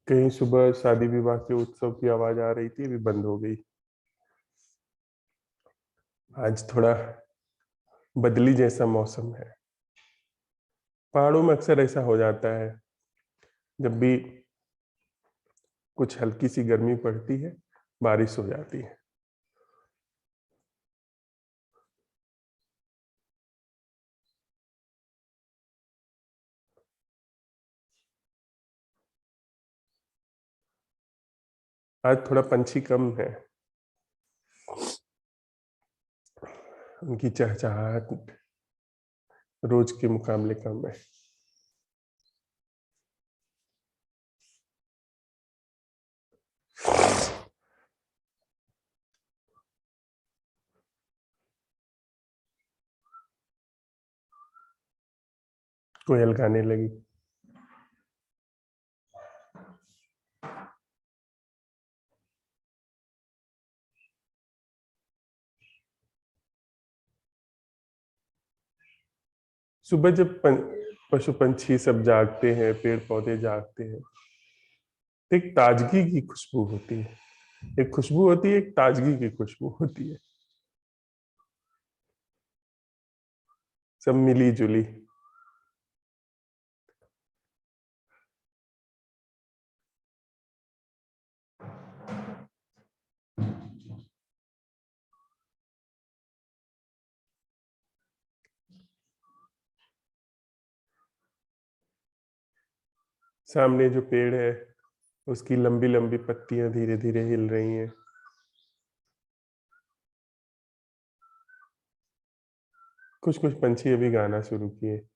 कहीं सुबह शादी विवाह के उत्सव की आवाज आ रही थी, अभी बंद हो गई। आज थोड़ा बदली जैसा मौसम है। पहाड़ों में अक्सर ऐसा हो जाता है, जब भी कुछ हल्की सी गर्मी पड़ती है, बारिश हो जाती है। आज थोड़ा पंछी कम है, उनकी चहचहाहट रोज के मुकाबले कम है। कोयल गाने लगी। सुबह जब पशु पंछी सब जागते हैं, पेड़ पौधे जागते हैं, तो एक ताजगी की खुशबू होती है। एक खुशबू होती है, एक ताजगी की खुशबू होती है, सब मिली जुली। सामने जो पेड़ है, उसकी लंबी लंबी पत्तियां धीरे धीरे हिल रही हैं। कुछ कुछ पंछी अभी गाना शुरू किए।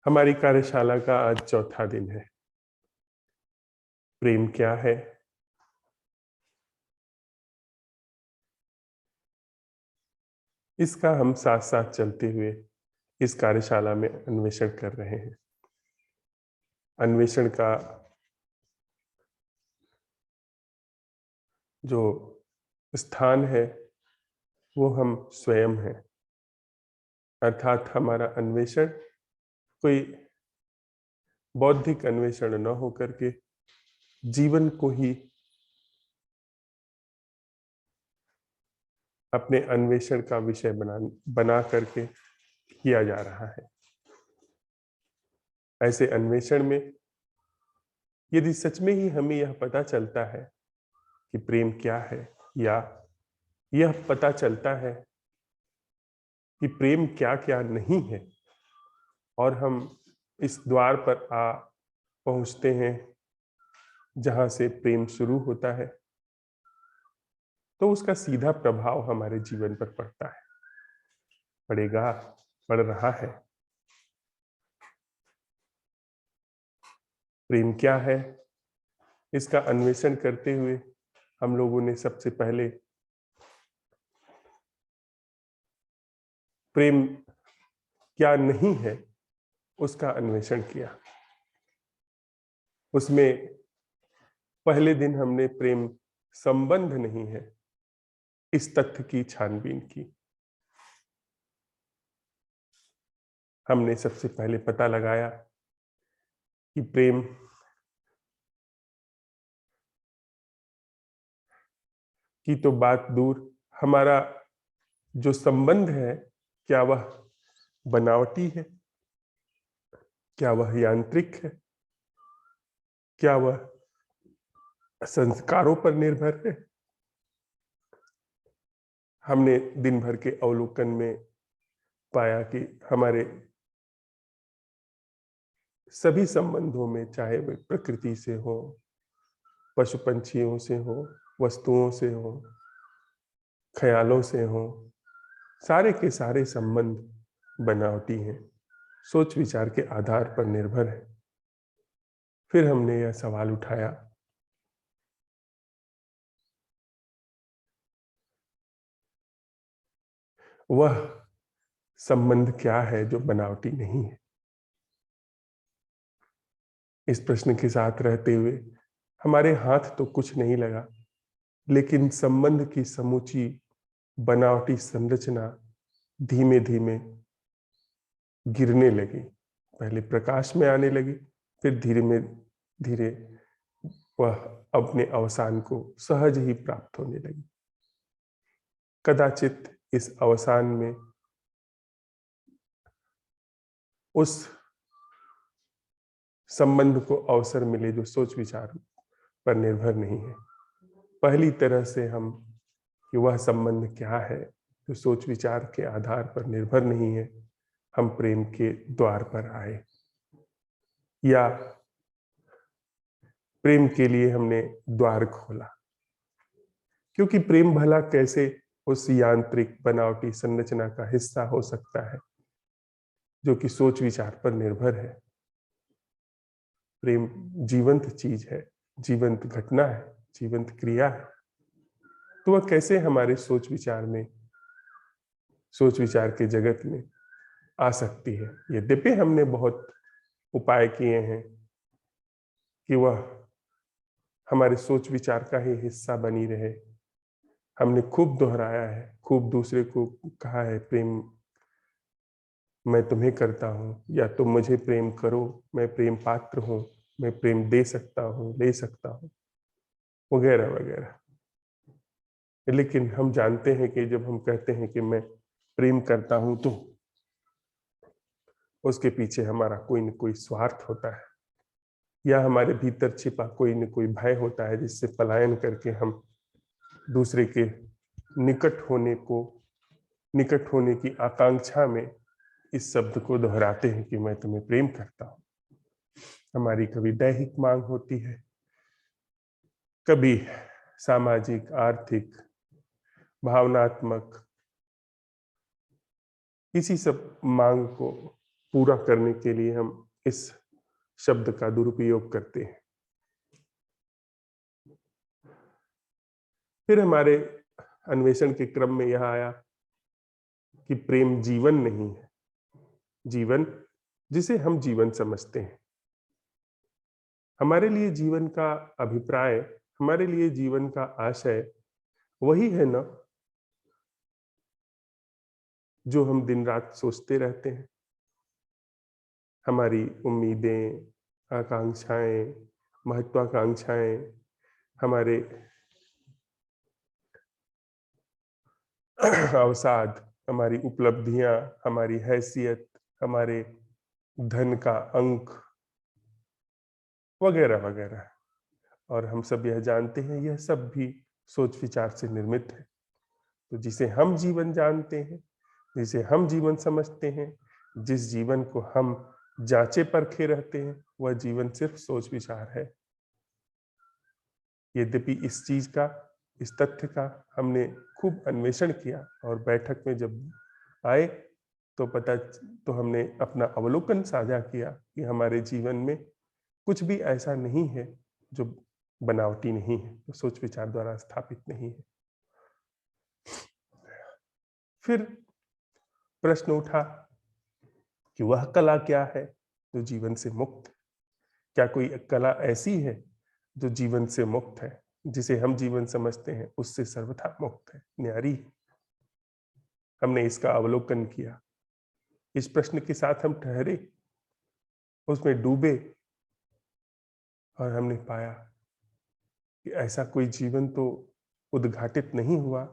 हमारी कार्यशाला का आज चौथा दिन है। प्रेम क्या है? इसका हम साथ साथ चलते हुए इस कार्यशाला में अन्वेषण कर रहे हैं। अन्वेषण का जो स्थान है, वो हम स्वयं हैं। अर्थात हमारा अन्वेषण कोई बौद्धिक अन्वेषण न होकर के जीवन को ही अपने अन्वेषण का विषय बना करके किया जा रहा है। ऐसे अन्वेषण में यदि सच में ही हमें यह पता चलता है कि प्रेम क्या है, या यह पता चलता है कि प्रेम क्या क्या नहीं है, और हम इस द्वार पर आ पहुंचते हैं जहां से प्रेम शुरू होता है, तो उसका सीधा प्रभाव हमारे जीवन पर पड़ता है, पड़ेगा, पड़ रहा है। प्रेम क्या है, इसका अन्वेषण करते हुए हम लोगों ने सबसे पहले प्रेम क्या नहीं है उसका अन्वेषण किया। उसमें पहले दिन हमने प्रेम संबंध नहीं है इस तथ्य की छानबीन की। हमने सबसे पहले पता लगाया कि प्रेम की तो बात दूर, हमारा जो संबंध है, क्या वह बनावटी है, क्या वह यांत्रिक है, क्या वह संस्कारों पर निर्भर है। हमने दिन भर के अवलोकन में पाया कि हमारे सभी संबंधों में, चाहे वे प्रकृति से हो, पशु पंछियों से हो, वस्तुओं से हो, ख्यालों से हो, सारे के सारे संबंध बनावटी हैं, सोच विचार के आधार पर निर्भर है। फिर हमने यह सवाल उठाया, वह संबंध क्या है जो बनावटी नहीं है। इस प्रश्न के साथ रहते हुए हमारे हाथ तो कुछ नहीं लगा, लेकिन संबंध की समूची बनावटी संरचना धीमे धीमे गिरने लगी। पहले प्रकाश में आने लगी, फिर धीरे में धीरे वह अपने अवसान को सहज ही प्राप्त होने लगी। कदाचित इस अवसान में उस संबंध को अवसर मिले जो सोच विचार पर निर्भर नहीं है। पहली तरह से हम कि वह संबंध क्या है जो सोच विचार के आधार पर निर्भर नहीं है, हम प्रेम के द्वार पर आए, या प्रेम के लिए हमने द्वार खोला। क्योंकि प्रेम भला कैसे उस यांत्रिक बनावटी संरचना का हिस्सा हो सकता है जो कि सोच विचार पर निर्भर है। प्रेम जीवंत चीज है, जीवंत घटना है, जीवंत क्रिया है। तो वह कैसे हमारे सोच विचार में, सोच विचार के जगत में आ सकती है। यद्यपि हमने बहुत उपाय किए हैं कि वह हमारे सोच विचार का ही हिस्सा बनी रहे। हमने खूब दोहराया है, खूब दूसरे को कहा है प्रेम मैं तुम्हें करता हूँ, या तुम मुझे प्रेम करो, मैं प्रेम पात्र हूँ, मैं प्रेम दे सकता हूँ, ले सकता हूँ, वगैरह वगैरह। लेकिन हम जानते हैं कि जब हम कहते हैं कि मैं प्रेम करता हूँ, तो उसके पीछे हमारा कोई न कोई स्वार्थ होता है, या हमारे भीतर छिपा कोई न कोई भय होता है जिससे पलायन करके हम दूसरे के निकट होने की आकांक्षा में इस शब्द को दोहराते हैं कि मैं तुम्हें प्रेम करता हूं। हमारी कभी दैहिक मांग होती है, कभी सामाजिक, आर्थिक, भावनात्मक, इसी सब मांग को पूरा करने के लिए हम इस शब्द का दुरुपयोग करते हैं। फिर हमारे अन्वेषण के क्रम में यह आया कि प्रेम जीवन नहीं है। जीवन जिसे हम जीवन समझते हैं, हमारे लिए जीवन का अभिप्राय, हमारे लिए जीवन का आशय वही है ना जो हम दिन रात सोचते रहते हैं। हमारी उम्मीदें, आकांक्षाएं, महत्वाकांक्षाएं, हमारे अवसाद, हमारी उपलब्धियां, हमारी हैसियत, हमारे धन का अंक, वगैरह वगैरह। और हम सब यह जानते हैं यह सब भी सोच विचार से निर्मित है। तो जिसे हम जीवन जानते हैं, जिसे हम जीवन समझते हैं, जिस जीवन को हम जांचे परखे रहते हैं, वह जीवन सिर्फ सोच विचार है। यद्यपि इस चीज का, इस तथ्य का हमने खूब अन्वेषण किया, और बैठक में जब आए तो हमने अपना अवलोकन साझा किया कि हमारे जीवन में कुछ भी ऐसा नहीं है जो बनावटी नहीं है, जो सोच विचार द्वारा स्थापित नहीं है। फिर प्रश्न उठा कि वह कला क्या है जो जीवन से मुक्त? क्या कोई कला ऐसी है जो जीवन से मुक्त है, जिसे हम जीवन समझते हैं उससे सर्वथा मुक्त है, न्यारी है? हमने इसका अवलोकन किया। इस प्रश्न के साथ हम ठहरे, उसमें डूबे, और हमने पाया कि ऐसा कोई जीवन तो उद्घाटित नहीं हुआ।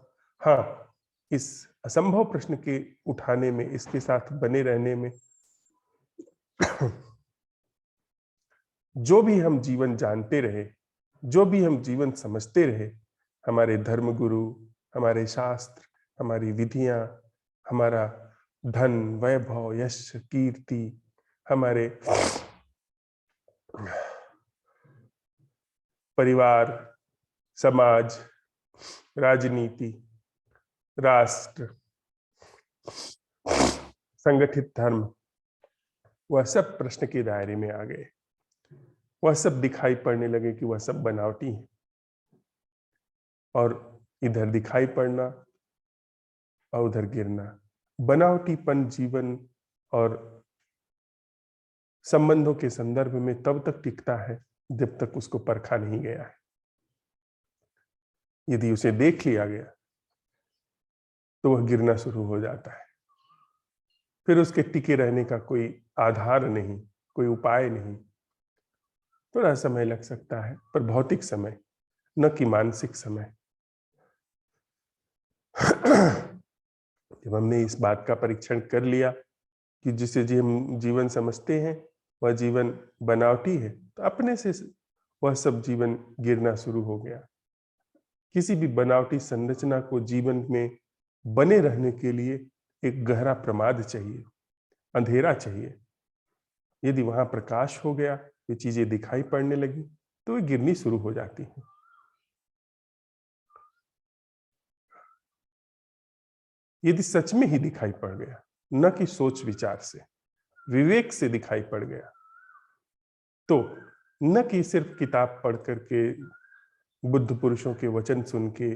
हाँ, इस असंभव प्रश्न के उठाने में, इसके साथ बने रहने में जो भी हम जीवन जानते रहे, जो भी हम जीवन समझते रहे, हमारे धर्मगुरु, हमारे शास्त्र, हमारी विधियां, हमारा धन, वैभव, यश, कीर्ति, हमारे परिवार, समाज, राजनीति, राष्ट्र, संगठित धर्म, वह सब प्रश्न के दायरे में आ गए। वह सब दिखाई पड़ने लगे कि वह सब बनावटी है। और इधर दिखाई पड़ना और उधर गिरना, बनावटीपन जीवन और संबंधों के संदर्भ में तब तक टिकता है जब तक उसको परखा नहीं गया है। यदि उसे देख लिया गया तो वह गिरना शुरू हो जाता है। फिर उसके टिके रहने का कोई आधार नहीं, कोई उपाय नहीं। थोड़ा समय लग सकता है, पर भौतिक समय, न कि मानसिक समय। जब हमने इस बात का परीक्षण कर लिया कि जिसे जी हम जीवन समझते हैं वह जीवन बनावटी है, तो अपने से वह सब जीवन गिरना शुरू हो गया। किसी भी बनावटी संरचना को जीवन में बने रहने के लिए एक गहरा प्रमाद चाहिए, अंधेरा चाहिए। यदि वहां प्रकाश हो गया, ये चीजें दिखाई पड़ने लगी, तो वे गिरनी शुरू हो जाती हैं। यदि सच में ही दिखाई पड़ गया, न कि सोच विचार से, विवेक से दिखाई पड़ गया, तो न कि सिर्फ किताब पढ़ करके, बुद्ध पुरुषों के वचन सुन के,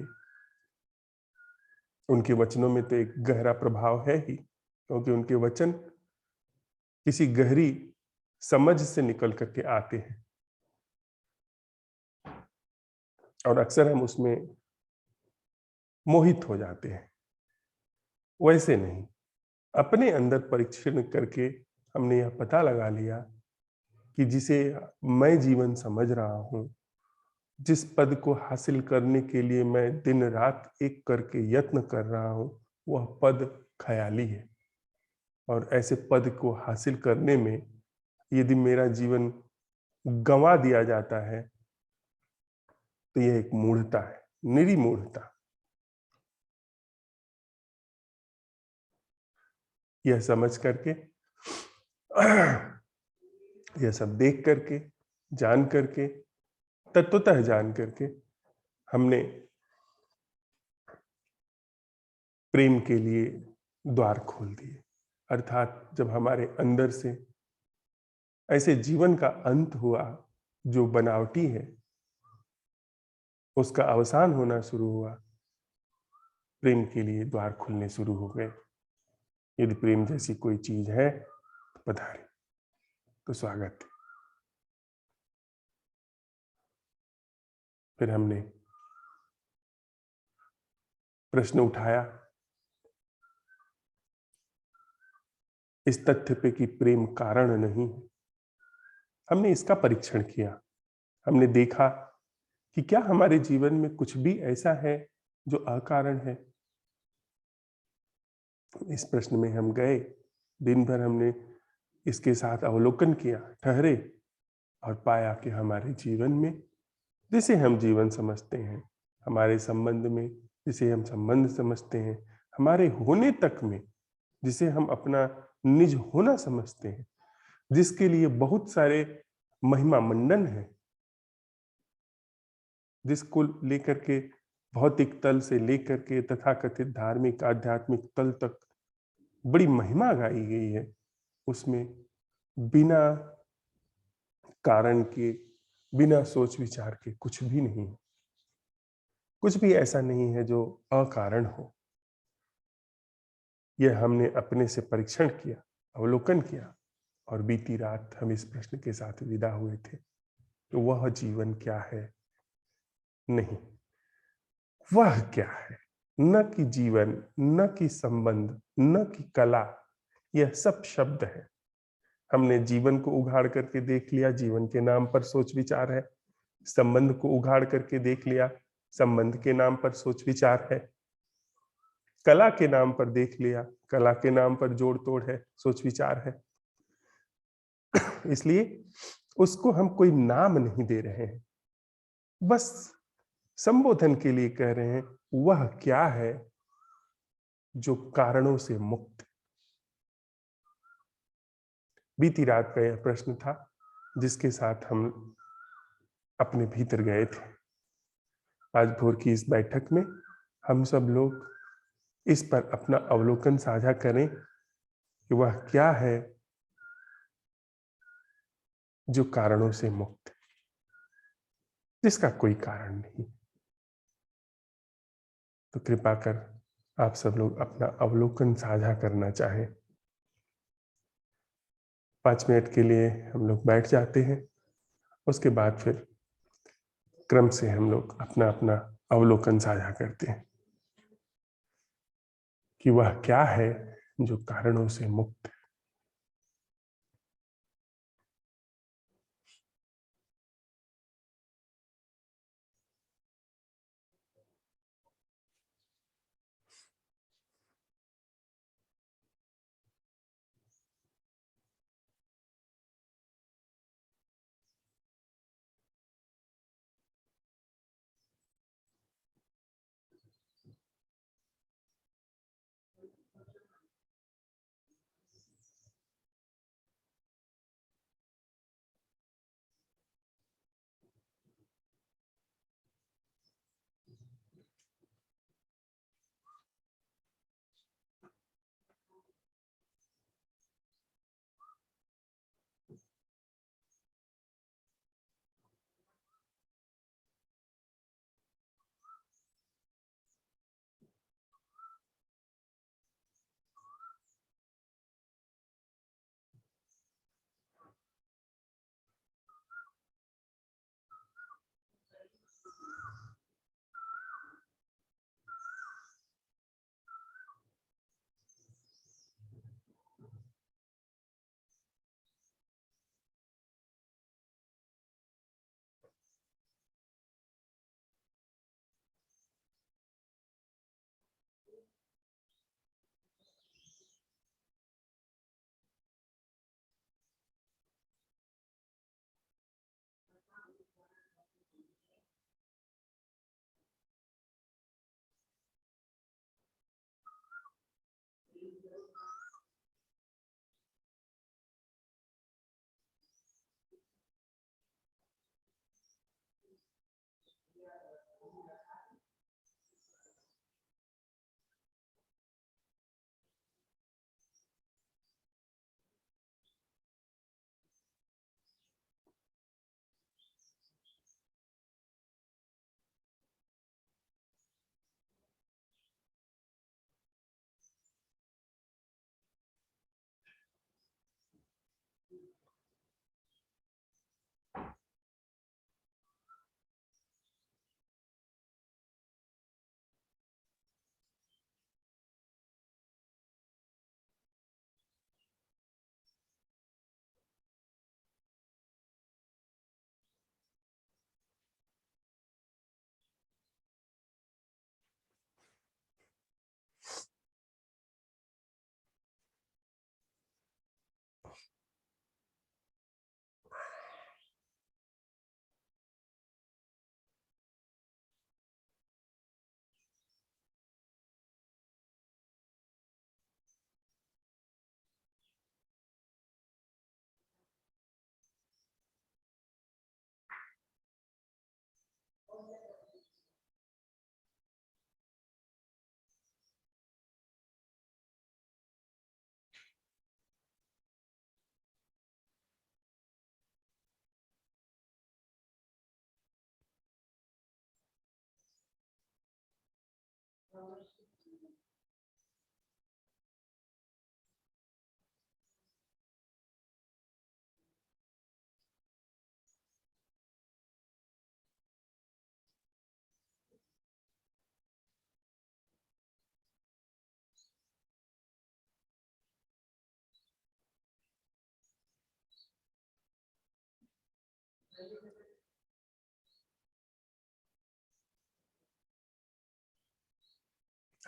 उनके वचनों में तो एक गहरा प्रभाव है ही, क्योंकि उनके वचन किसी गहरी समझ से निकल करके आते हैं और अक्सर हम उसमें मोहित हो जाते हैं। वैसे नहीं, अपने अंदर परीक्षण करके हमने यह पता लगा लिया कि जिसे मैं जीवन समझ रहा हूं, जिस पद को हासिल करने के लिए मैं दिन रात एक करके यत्न कर रहा हूं, वह पद ख्याली है। और ऐसे पद को हासिल करने में यदि मेरा जीवन गंवा दिया जाता है, तो यह एक मूढ़ता है, निरी मूढ़ता। यह समझ करके, यह सब देख करके, जान करके, तत्वतः जान करके, हमने प्रेम के लिए द्वार खोल दिए। अर्थात जब हमारे अंदर से ऐसे जीवन का अंत हुआ जो बनावटी है, उसका अवसान होना शुरू हुआ, प्रेम के लिए द्वार खुलने शुरू हो गए। यदि प्रेम जैसी कोई चीज है तो पधारे, तो स्वागत है। फिर हमने प्रश्न उठाया इस तथ्य पे कि प्रेम कारण नहीं है। हमने इसका परीक्षण किया। हमने देखा कि क्या हमारे जीवन में कुछ भी ऐसा है जो अकारण है। इस प्रश्न में हम गए, दिन भर हमने इसके साथ अवलोकन किया, ठहरे और पाया कि हमारे जीवन में जिसे हम जीवन समझते हैं, हमारे संबंध में जिसे हम संबंध समझते हैं, हमारे होने तक में जिसे हम अपना निज होना समझते हैं, जिसके लिए बहुत सारे महिमा मंडन है, जिसको लेकर के भौतिक तल से लेकर के तथाकथित धार्मिक आध्यात्मिक तल तक बड़ी महिमा गाई गई है, उसमें बिना कारण के, बिना सोच विचार के कुछ भी नहीं, कुछ भी ऐसा नहीं है जो अकारण हो। यह हमने अपने से परीक्षण किया, अवलोकन किया, और बीती रात हम इस प्रश्न के साथ विदा हुए थे, तो वह जीवन क्या है? नहीं, वह क्या है? न कि जीवन, न कि संबंध, न कि कला, यह सब शब्द है। हमने जीवन को उघाड़ करके देख लिया, जीवन के नाम पर सोच विचार है। संबंध को उघाड़ करके देख लिया, संबंध के नाम पर सोच विचार है। कला के नाम पर देख लिया, कला के नाम पर जोड़ तोड़ है, सोच विचार है। इसलिए उसको हम कोई नाम नहीं दे रहे हैं, बस संबोधन के लिए कह रहे हैं वह क्या है जो कारणों से मुक्त। बीती रात का यह प्रश्न था जिसके साथ हम अपने भीतर गए थे। आज भोर की इस बैठक में हम सब लोग इस पर अपना अवलोकन साझा करें कि वह क्या है जो कारणों से मुक्त, जिसका कोई कारण नहीं। तो कृपा कर आप सब लोग अपना अवलोकन साझा करना चाहें। 5 मिनट के लिए हम लोग बैठ जाते हैं। उसके बाद फिर क्रम से हम लोग अपना अपना अवलोकन साझा करते हैं कि वह क्या है जो कारणों से मुक्त है।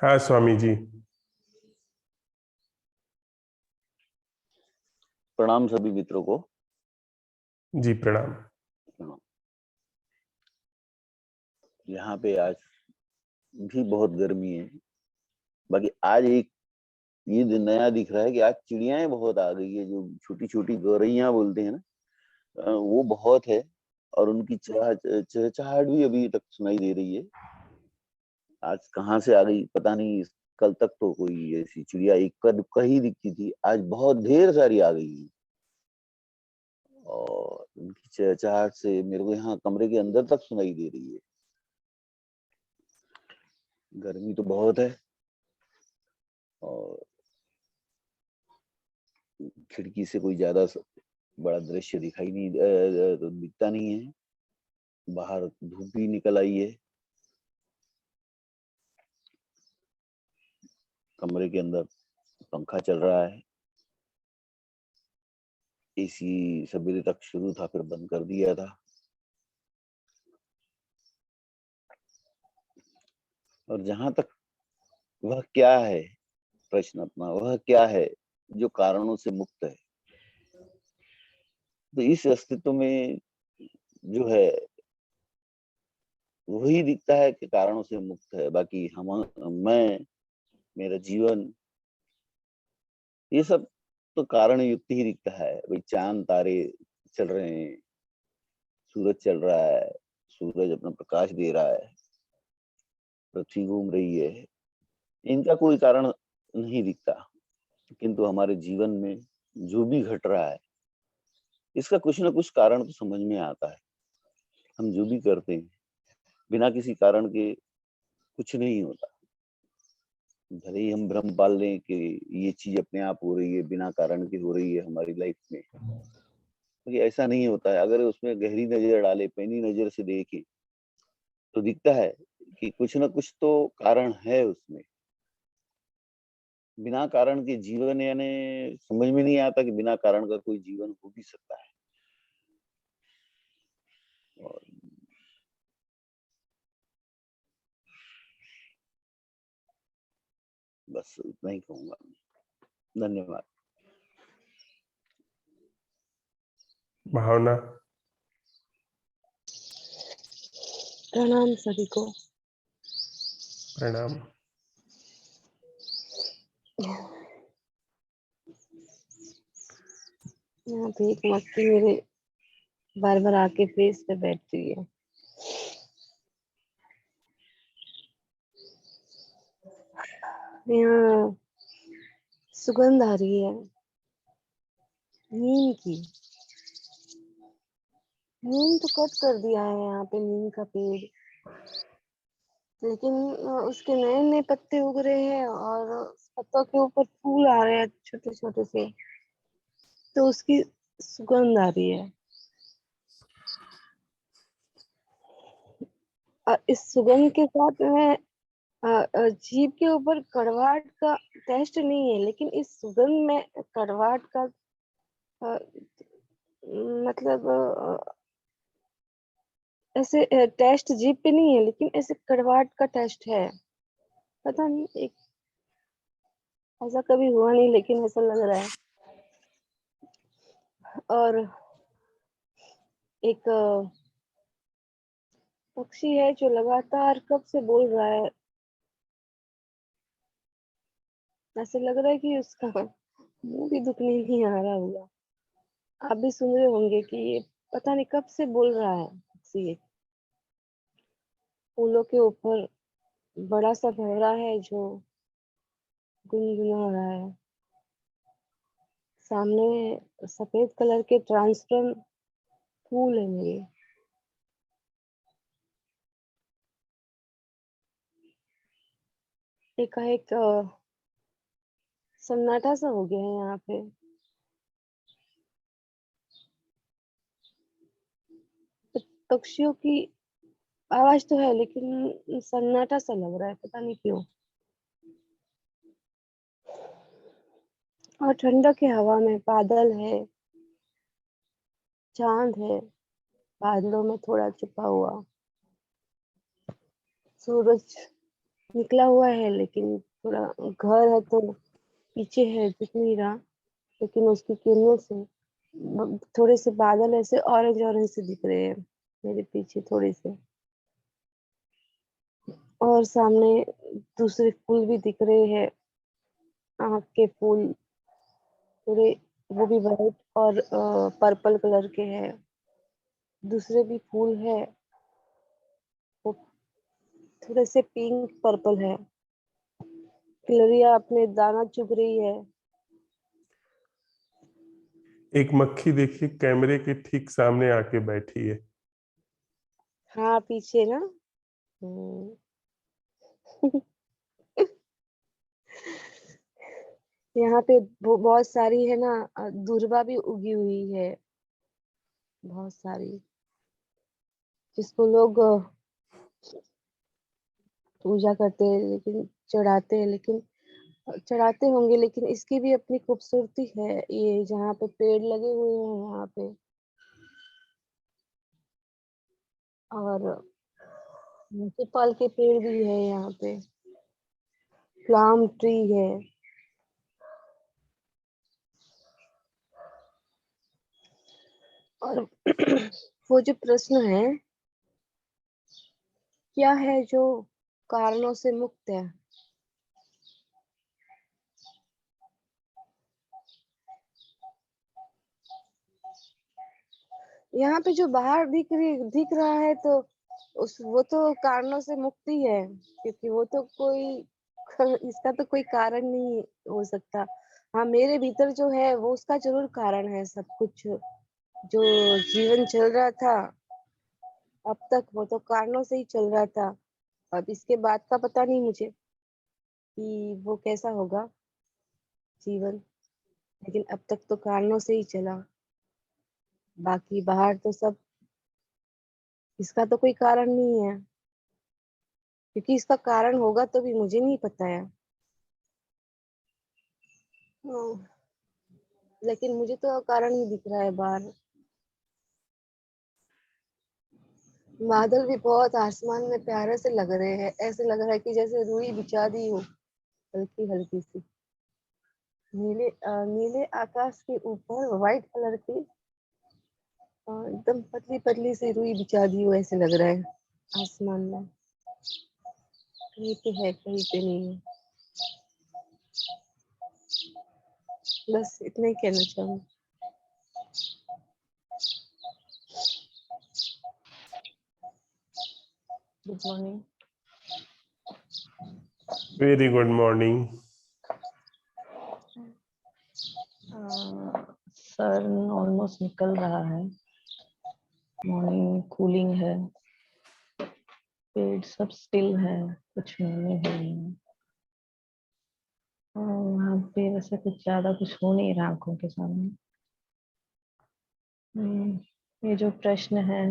हाँ स्वामी जी। प्रणाम सभी मित्रों को। जी प्रणाम। यहाँ पे आज भी बहुत गर्मी है। बाकी आज एक ये नया दिख रहा है कि आज चिड़ियाएं बहुत आ गई है, जो छोटी छोटी गौरैया बोलते हैं ना, वो बहुत है। और उनकी चहचहाहट भी अभी तक सुनाई दे रही है। आज कहाँ से आ गई पता नहीं। कल तक तो कोई ऐसी चिड़िया एक कहीं दिखती थी, आज बहुत ढेर सारी आ गई है। और उनकी चहचहाहट से मेरे को यहाँ कमरे के अंदर तक सुनाई दे रही है। गर्मी तो बहुत है। और खिड़की से कोई ज्यादा बड़ा दृश्य दिखाई नहीं दिखता नहीं है। बाहर धूप भी निकल आई है। कमरे के अंदर पंखा चल रहा है। एसी सवेरे तक शुरू था, फिर बंद कर दिया था। और जहां तक वह क्या है, प्रश्न अपना, वह क्या है जो कारणों से मुक्त है। तो इस अस्तित्व में जो है वही दिखता है कि कारणों से मुक्त है। बाकी हम, मैं, मेरा जीवन, ये सब तो कारण युक्त ही दिखता है। भाई चांद तारे चल रहे हैं, सूरज चल रहा है, सूरज अपना प्रकाश दे रहा है, पृथ्वी घूम रही है, इनका कोई कारण नहीं दिखता। किंतु हमारे जीवन में जो भी घट रहा है, इसका कुछ ना कुछ कारण तो समझ में आता है। हम जो भी करते हैं बिना किसी कारण के कुछ नहीं होता। भले ही हम भ्रम पाल लें कि ये चीज अपने आप हो रही है, बिना कारण के हो रही है हमारी लाइफ में, क्योंकि ऐसा नहीं होता है। अगर उसमें गहरी नजर डाले, पैनी नजर से देखें, तो दिखता है कि कुछ ना कुछ तो कारण है उसमें। बिना कारण के जीवन, यानी समझ में नहीं आता कि बिना कारण का कोई जीवन हो भी सकता है। और बस उतना ही कहूंगा। धन्यवाद। भावना। प्रणाम सभी को। प्रणाम। यहाँ पे एक मक्खी मेरे बार बार आके फेस पे बैठ रही है। यहाँ सुगंध आ रही है नीम की। नीम तो कट कर दिया है यहाँ पे, नीम का पेड़, लेकिन उसके नए नए पत्ते उग रहे हैं और पत्तों के ऊपर फूल आ रहे हैं छोटे छोटे से, तो उसकी सुगंध आ रही है। और इस सुगंध के साथ में जीभ के ऊपर कड़वाहट का टेस्ट नहीं है, लेकिन इस सुगंध में कड़वाहट का अ, मतलब ऐसे टेस्ट जीभ पे नहीं है, लेकिन ऐसे कड़वाहट का टेस्ट है। पता नहीं, एक ऐसा कभी हुआ नहीं, लेकिन ऐसा लग रहा है। और एक पक्षी है जो लगातार कब से बोल रहा है। ऐसे लग रहा है कि उसका मुंह भी दुखने नहीं आ रहा होगा। आप भी सुन रहे होंगे कि ये पता नहीं कब से बोल रहा है पक्षी। फूलों के ऊपर बड़ा सा भंवरा है जो गुनगुना रहा है। सामने सफेद कलर के ट्रांसपेरेंट फूल है मेरे। एकाएक सन्नाटा सा हो गया है यहाँ पे। पक्षियों की आवाज तो है, लेकिन सन्नाटा सा लग रहा है, पता नहीं क्यों। और ठंडक है हवा में, बादल है, चांद है, बादलों में थोड़ा छुपा हुआ। सूरज निकला हुआ है, लेकिन थोड़ा घर है तो पीछे है, दिख नहीं रहा, लेकिन उसकी किरणों से थोड़े से बादल ऐसे ऑरेंज ऑरेंज से दिख रहे हैं मेरे पीछे थोड़े से। और सामने दूसरे फूल भी दिख रहे हैं, आँख के फूल थोड़े, वो भी वाइट और पर्पल कलर के हैं। दूसरे भी फूल है, वो थोड़े से पिंक पर्पल है। किलरिया अपने दाना चुग रही है। एक मक्खी देखिए कैमरे के ठीक सामने आके बैठी है। हाँ पीछे ना। यहाँ पे बहुत सारी है ना दूर्वा भी उगी हुई है, बहुत सारी, जिसको लोग पूजा करते हैं, लेकिन चढ़ाते हैं, लेकिन चढ़ाते होंगे, लेकिन इसकी भी अपनी खूबसूरती है। ये जहाँ पे पेड़ लगे हुए हैं यहाँ पे, और पीपल के पेड़ भी है यहाँ पे, प्लम ट्री है। और वो जो प्रश्न है, क्या है जो कारणों से मुक्त है? यहाँ पे जो बाहर दिख रहा है, तो वो तो कारणों से मुक्ति है, क्योंकि वो तो कोई इसका तो कोई कारण नहीं हो सकता। हाँ, मेरे भीतर जो है वो उसका जरूर कारण है। सब कुछ जो जीवन चल रहा था अब तक, वो तो कारणों से ही चल रहा था। अब इसके बाद का पता नहीं मुझे कि वो कैसा होगा जीवन, लेकिन अब तक तो कारणों से ही चला। बाकी बाहर तो सब, इसका तो कोई कारण नहीं है, क्योंकि इसका कारण होगा तो भी मुझे नहीं पता है। हाँ, लेकिन मुझे तो कारण ही दिख रहा है बाहर। बादल भी बहुत आसमान में प्यारे से लग रहे हैं, ऐसे लग रहा है कि जैसे रुई बिछा दी हो, हल्की हल्की सी। नीले आकाश के ऊपर व्हाइट कलर की एकदम पतली पतली सी रुई बिछा दी हो, ऐसे लग रहा है आसमान में। कहीं पे है, कहीं पे नहीं है। बस इतना ही कहना चाहूंगी। Good morning. Very good morning. Sun almost निकल रहा है, मॉर्निंग कूलिंग है, पेड़ सब स्टिल है, कुछ नहीं है। वहाँ पे वैसे कुछ ज्यादा कुछ हो नहीं रहा आंखों के सामने। ये जो प्रश्न है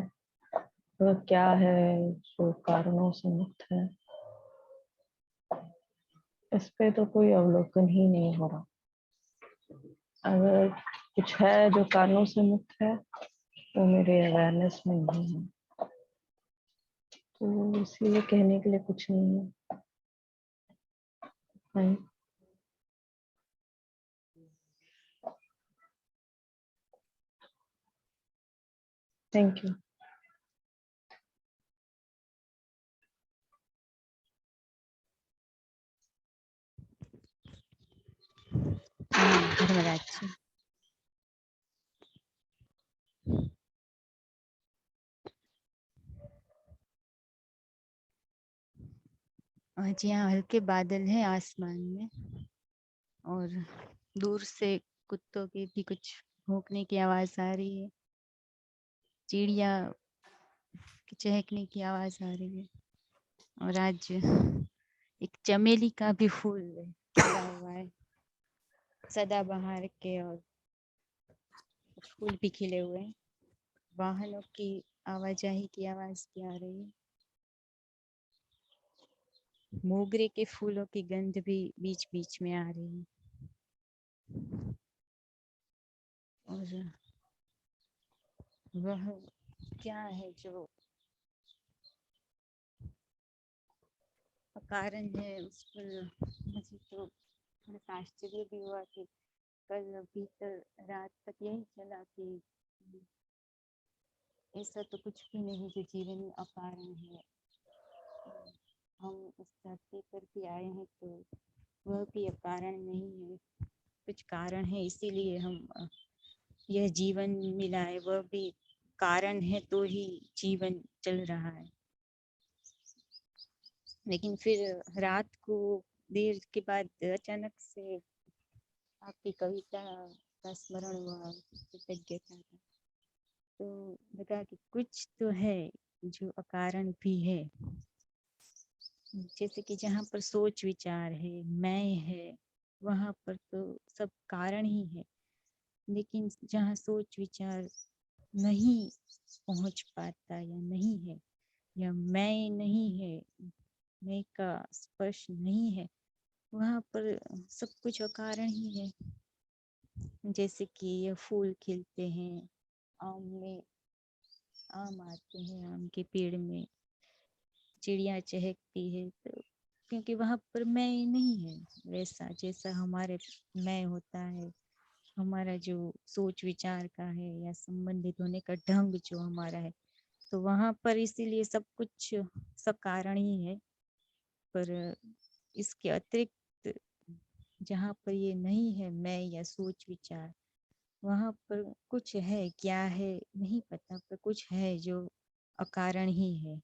वह क्या है जो कारणों से मुक्त है, इस पे तो कोई अवलोकन ही नहीं हो रहा। अगर कुछ है जो कारणों से मुक्त है तो मेरे अवेयरनेस में नहीं है, तो इसीलिए कहने के लिए कुछ नहीं है। Thank you. धर्मराज जी, आज यहाँ हल्के बादल हैं आसमान में, और दूर से कुत्तों के भी कुछ भौंकने की आवाज आ रही है, चिड़िया के चहकने की आवाज आ रही है। और आज एक चमेली का भी फूल खिला हुआ है, सदाबहार के, और फूल भी खिले हुए हैं। वाहनों की आवाजाही की आवाज भी आ रही है। मोगरे के फूलों की गंध भी बीच बीच में आ रही है। और वह क्या है जो कारण है, उस पर मुझे तो थोड़ा सा आश्चर्य भी हुआ कि कल भीतर रात तक यही चला कि ऐसा तो कुछ भी नहीं जो जीवन में अकारण है। हम इस धरती पर भी आए हैं तो वह भी अकारण नहीं है, कुछ कारण है, इसीलिए हम यह जीवन मिला है। वह भी कारण है तो ही जीवन चल रहा है। लेकिन फिर रात को देर के बाद अचानक से आपकी कविता का स्मरण हुआ, कृतज्ञता का, तो लगा कि कुछ तो है जो अकारण भी है। जैसे कि जहाँ पर सोच विचार है, मैं है, वहाँ पर तो सब कारण ही है, लेकिन जहाँ सोच विचार नहीं पहुंच पाता या नहीं है, या मैं नहीं है, मैं का स्पर्श नहीं है, वहाँ पर सब कुछ अकारण ही है। जैसे कि ये फूल खिलते हैं, आम में आम आते हैं, आम के पेड़ में चिड़िया चहकती है, तो क्योंकि वहां पर मैं नहीं है, वैसा जैसा हमारे मैं होता है, हमारा जो सोच विचार का है या संबंधित होने का ढंग जो हमारा है, तो वहां पर इसीलिए सब कुछ सब कारण ही है। पर इसके अतिरिक्त जहाँ पर ये नहीं है मैं या सोच विचार, वहां पर कुछ है, क्या है नहीं पता, पर कुछ है जो अकारण ही है।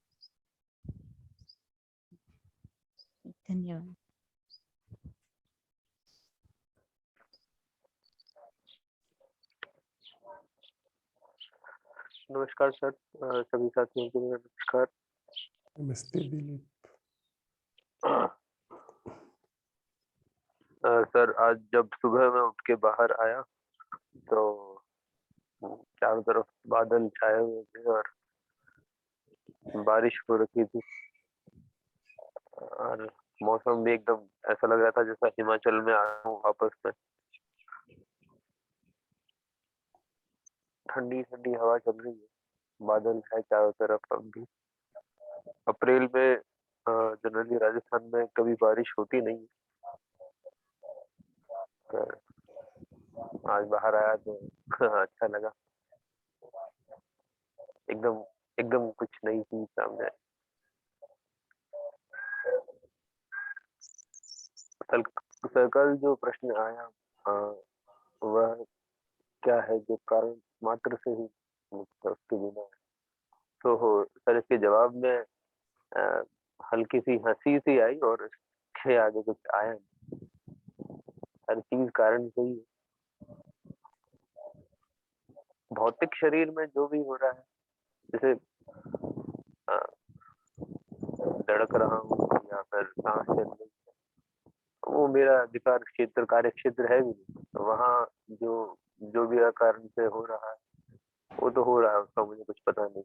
धन्यवाद। नमस्कार सर, सभी साथियों को मेरा नमस्कार। नमस्ते दिलीप। सर, आज जब सुबह मैं उठ के बाहर आया तो चारों तरफ बादल छाए हुए थे और बारिश हो रखी थी, और मौसम भी एकदम ऐसा लग रहा था जैसा हिमाचल में आया हूँ वापस में। ठंडी ठंडी हवा चल रही है, बादल है चारों तरफ। अब भी अप्रैल में जनरली राजस्थान में कभी बारिश होती नहीं है, पर आज बाहर आया तो अच्छा लगा। एकदम एकदम कुछ नई चीज सामने आई। कल जो प्रश्न आया, वह क्या है जो कारण मात्र से ही मुक्त है, उसके बिना है। तो सर, इसके जवाब में अ, हल्की सी हंसी सी आई और इसके आगे कुछ आया नहीं। हर चीज कारण से ही है। भौतिक शरीर में जो भी हो रहा है, जैसे अ, धड़क रहा हूँ या फिर सांस चल रही है, वो मेरा अधिकार क्षेत्र कार्य क्षेत्र है भी नहीं। तो वहाँ जो जो भी अकारण से हो रहा है वो तो हो रहा है, उसका मुझे कुछ पता नहीं।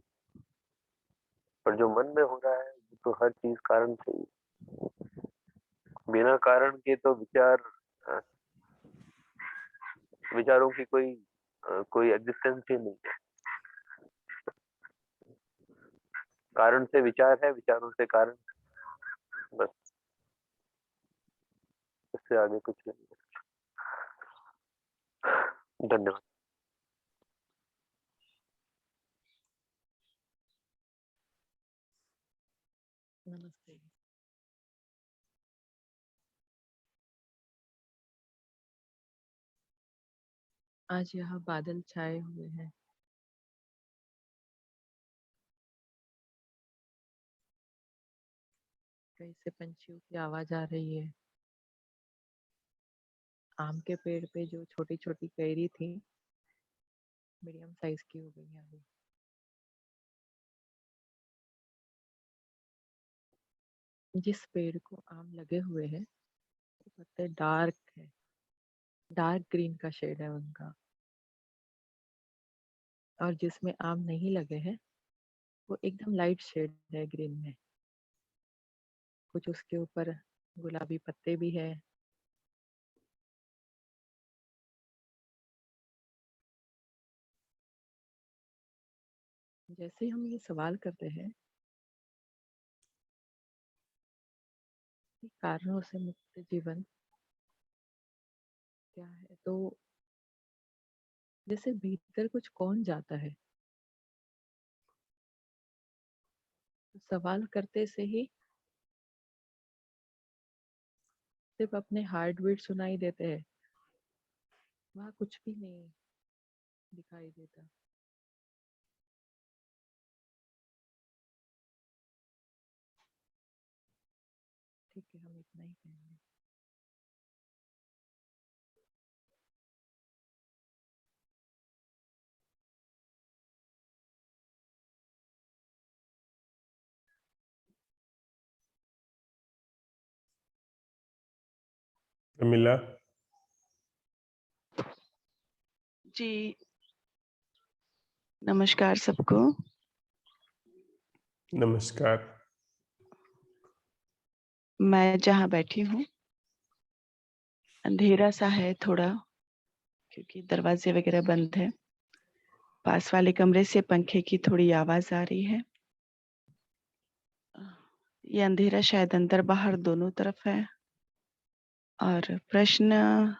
पर जो मन में हो रहा है वो तो हर चीज कारण से ही। बिना कारण के तो अ, विचारों की कोई एग्जिस्टेंस ही नहीं है। कारण से विचार है, विचारों से कारण, बस इससे आगे कुछ नहीं है। धन्यवाद। नमस्ते। आज यहाँ बादल छाए हुए हैं। कहीं से पंछियों की आवाज आ रही है। आम के पेड़ पे जो छोटी छोटी कैरी थी, मीडियम साइज की हो गई है अभी। जिस पेड़ को आम लगे हुए हैं, वो पत्ते डार्क है, डार्क ग्रीन का शेड है उनका। और जिसमें आम नहीं लगे हैं, वो एकदम लाइट शेड है ग्रीन में। कुछ उसके ऊपर गुलाबी पत्ते भी है। जैसे हम ये सवाल करते हैं कि कारणों से मुक्त जीवन क्या है, तो जैसे भीतर कुछ कौन जाता है, तो सवाल करते से ही सिर्फ अपने हार्ट बीट सुनाई देते हैं, वहाँ कुछ भी नहीं दिखाई देता। ठीक है, हम इतना ही कहेंगे। प्रमिला। जी, नमस्कार सबको। नमस्कार। मैं जहाँ बैठी हूँ अंधेरा सा है थोड़ा, क्योंकि दरवाजे वगैरह बंद है। पास वाले कमरे से पंखे की थोड़ी आवाज आ रही है। ये अंधेरा शायद अंदर बाहर दोनों तरफ है। और प्रश्न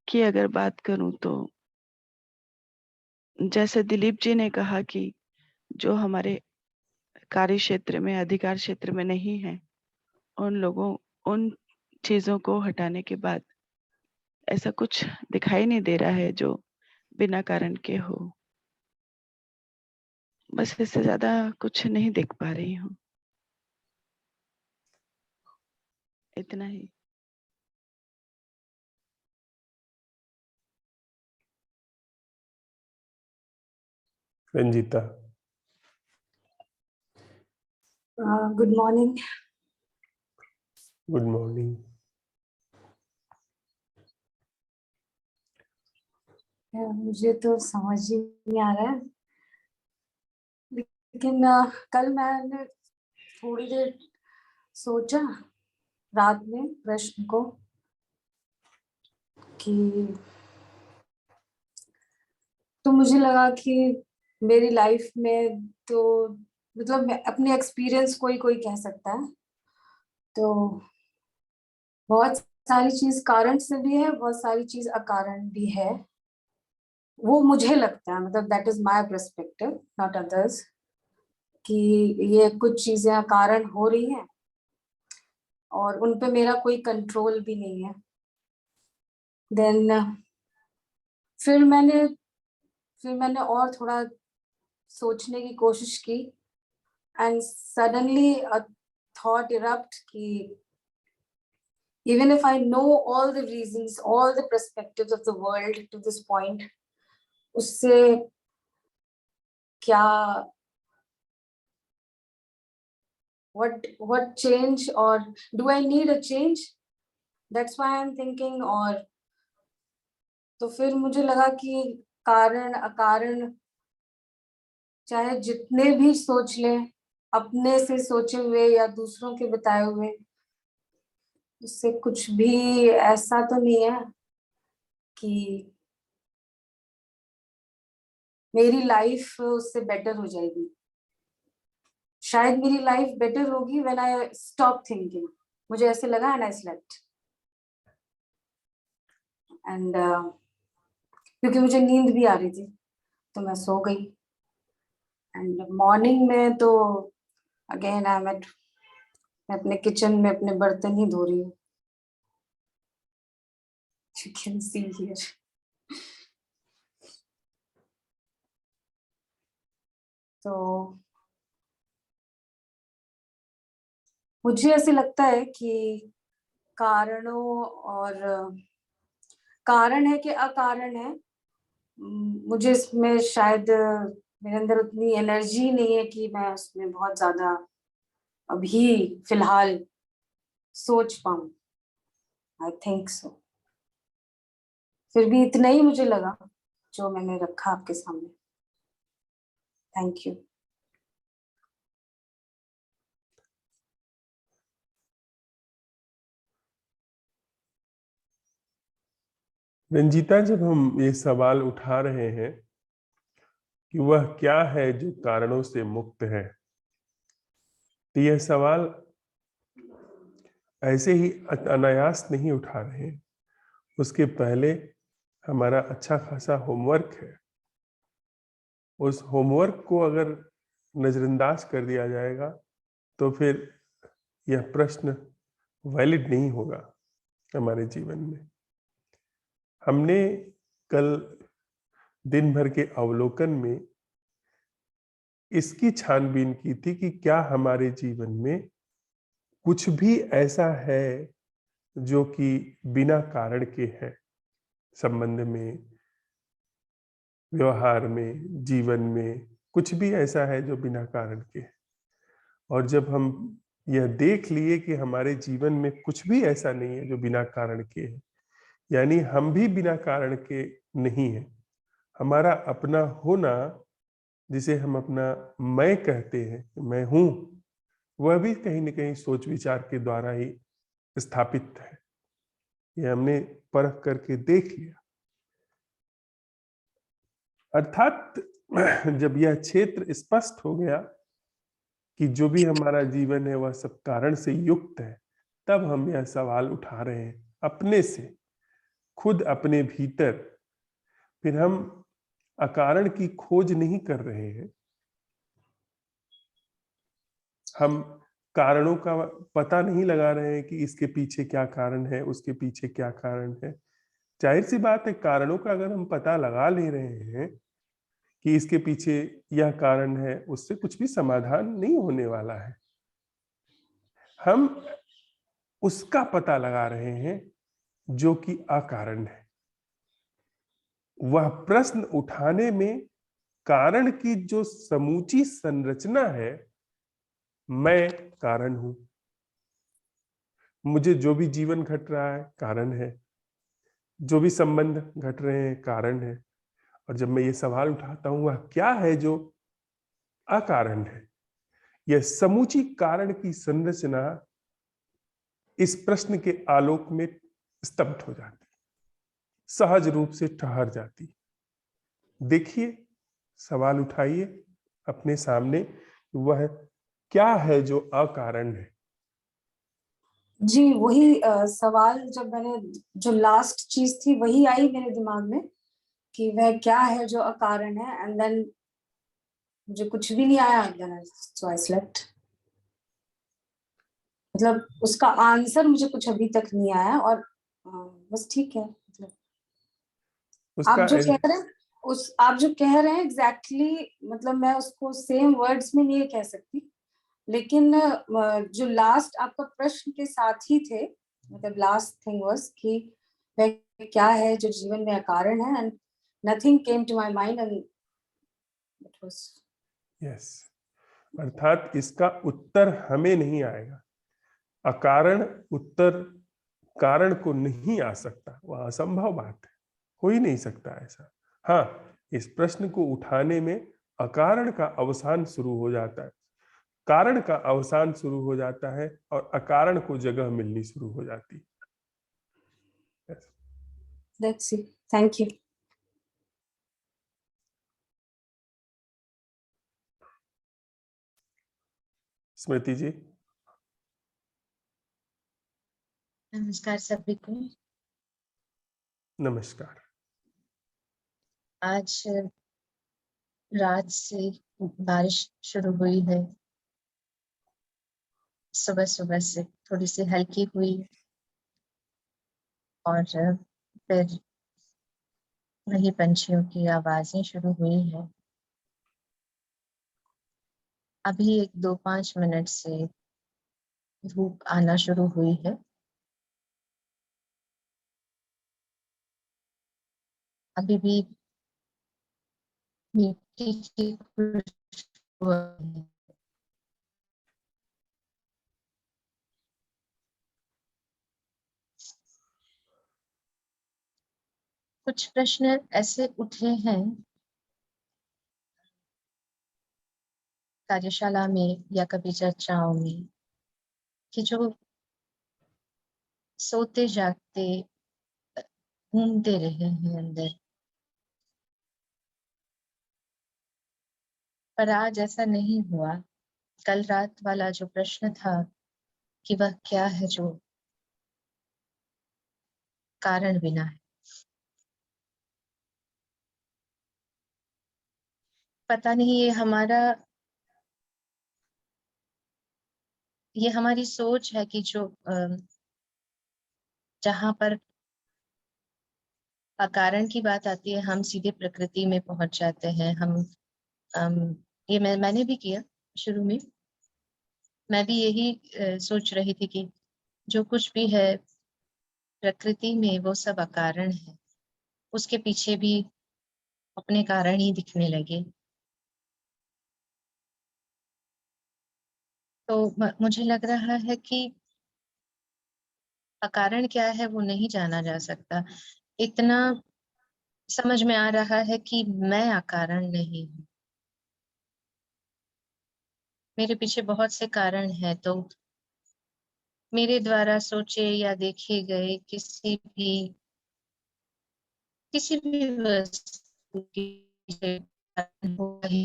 की अगर बात करूं तो जैसे दिलीप जी ने कहा कि जो हमारे कार्य क्षेत्र में, अधिकार क्षेत्र में नहीं है, उन चीजों को हटाने के बाद ऐसा कुछ दिखाई नहीं दे रहा है जो बिना कारण के हो। बस इससे ज्यादा कुछ नहीं देख पा रही हूँ, इतना ही। Ranjita. Good morning. Good morning. मुझे तो समझ ही नहीं आ रहा है, लेकिन कल मैंने थोड़ी देर सोचा रात में प्रश्न को कि तो मुझे लगा कि मेरी लाइफ में तो मतलब अपने एक्सपीरियंस कोई कोई कह सकता है, तो बहुत सारी चीज कारण से भी है, बहुत सारी चीज अकारण भी है। वो मुझे लगता है, मतलब that is my perspective, not others, कि ये कुछ चीजें अकारण हो रही हैं और उन पे मेरा कोई कंट्रोल भी नहीं है। देन फिर मैंने और थोड़ा सोचने की कोशिश की and suddenly a thought erupt कि even if I know all the reasons, all the perspectives of the world to this point, उससे क्या, what change, or do I need a change? That's why I'm thinking. और तो फिर मुझे लगा कि कारण अकारण चाहे जितने भी सोच लें, अपने से सोचे हुए या दूसरों के बताए हुए, उससे कुछ भी ऐसा तो नहीं है कि मेरी लाइफ उससे बेटर हो जाएगी। शायद मेरी लाइफ बेटर होगी व्हेन आई स्टॉप थिंकिंग। मुझे ऐसे लगा एंड आई स्लेप्ट, एंड क्योंकि मुझे नींद भी आ रही थी तो मैं सो गई। एंड मॉर्निंग में तो अगेन आई एम एट, मैं अपने किचन में अपने बर्तन ही धो रही हूँ। You can see here. तो मुझे ऐसे लगता है कि कारणों और कारण है कि अकारण है, मुझे इसमें शायद मेरे अंदर उतनी एनर्जी नहीं है कि मैं उसमें बहुत ज्यादा अभी फिलहाल सोच पाऊं। I think so. फिर भी इतना ही मुझे लगा जो मैंने रखा आपके सामने। Thank you. रंजीता, जब हम ये सवाल उठा रहे हैं कि वह क्या है जो कारणों से मुक्त है, तो यह सवाल ऐसे ही अनायास नहीं उठा रहे हैं। उसके पहले हमारा अच्छा खासा होमवर्क है। उस होमवर्क को अगर नजरअंदाज कर दिया जाएगा तो फिर यह प्रश्न वैलिड नहीं होगा हमारे जीवन में। हमने कल दिन भर के अवलोकन में इसकी छानबीन की थी कि क्या हमारे जीवन में कुछ भी ऐसा है जो कि बिना कारण के है, संबंध में, व्यवहार में, जीवन में कुछ भी ऐसा है जो बिना कारण के है। और जब हम यह देख लिए कि हमारे जीवन में कुछ भी ऐसा नहीं है जो बिना कारण के है, यानी हम भी बिना कारण के नहीं हैं। हमारा अपना होना, जिसे हम अपना मैं कहते हैं, मैं हूं, वह भी कहीं न कहीं सोच विचार के द्वारा ही स्थापित है। ये हमने परख करके देख लिया। अर्थात जब यह क्षेत्र स्पष्ट हो गया कि जो भी हमारा जीवन है वह सब कारण से युक्त है, तब हम यह सवाल उठा रहे हैं अपने से, खुद अपने भीतर। फिर हम अकारण की खोज नहीं कर रहे हैं, हम कारणों का पता नहीं लगा रहे हैं कि इसके पीछे क्या कारण है, उसके पीछे क्या कारण है। जाहिर सी बात है, कारणों का अगर हम पता लगा ले रहे हैं कि इसके पीछे यह कारण है, उससे कुछ भी समाधान नहीं होने वाला है। हम उसका पता लगा रहे हैं जो कि अकारण है। वह प्रश्न उठाने में कारण की जो समूची संरचना है, मैं कारण हूं। मुझे जो भी जीवन घट रहा है कारण है, जो भी संबंध घट रहे हैं कारण है। और जब मैं ये सवाल उठाता हूं, वह क्या है जो अकारण है, यह समूची कारण की संरचना इस प्रश्न के आलोक में स्तब्ध हो जाती, सहज रूप से ठहर जाती। देखिए, सवाल उठाइए अपने सामने, वह क्या है जो अकारण है। जी वही सवाल, जब मैंने जो लास्ट चीज थी वही आई मेरे दिमाग में कि वह क्या है जो अकारण है, एंड देन मुझे कुछ भी नहीं आया, सो आई स्लेप्ट। मतलब उसका आंसर मुझे कुछ अभी तक नहीं आया, और बस ठीक है। मतलब उसका आप जो कह रहे हैं, आप जो कह रहे हैं एग्जैक्टली, मतलब मैं उसको सेम वर्ड्स में नहीं कह सकती, लेकिन जो लास्ट आपका प्रश्न के साथ ही थे, मतलब लास्ट थिंग वाज कि वह क्या है जो जीवन में अकारण है, and nothing came to my mind, and it was yes, अर्थात इसका उत्तर हमें नहीं आएगा। अकारण उत्तर कारण को नहीं आ सकता, वह असंभव बात है, हो ही नहीं सकता ऐसा। हाँ, इस प्रश्न को उठाने में अकारण का अवसान शुरू हो जाता है, कारण का अवसान शुरू हो जाता है, और अकारण को जगह मिलनी शुरू हो जाती है। Yes. That's it, thank you. Smriti ji. नमस्कार सभी को। नमस्कार। आज रात से बारिश शुरू हुई है, सुबह सुबह से थोड़ी सी हल्की हुई, और फिर वही पंछियों की आवाजें शुरू हुई है। अभी 1-2-5 मिनट से धूप आना शुरू हुई है। अभी भी मिट्टी की खुशबू है। कुछ प्रश्न ऐसे उठे हैं कार्यशाला में या कभी चर्चाओं में, कि जो सोते जागते घूमते रहे हैं अंदर, पर आज ऐसा नहीं हुआ। कल रात वाला जो प्रश्न था कि वह क्या है जो कारण बिना है, पता नहीं ये हमारी सोच है कि जो जहां पर अकारण की बात आती है, हम सीधे प्रकृति में पहुंच जाते हैं। ये मैंने भी किया शुरू में। मैं भी यही सोच रही थी कि जो कुछ भी है प्रकृति में वो सब अकारण है, उसके पीछे भी अपने कारण ही दिखने लगे। तो मुझे लग रहा है कि अकारण क्या है वो नहीं जाना जा सकता। इतना समझ में आ रहा है कि मैं अकारण नहीं हूँ। मेरे पीछे बहुत से कारण हैं, तो मेरे द्वारा सोचे या देखे गए किसी भी वस्तु की कारण होगा ही।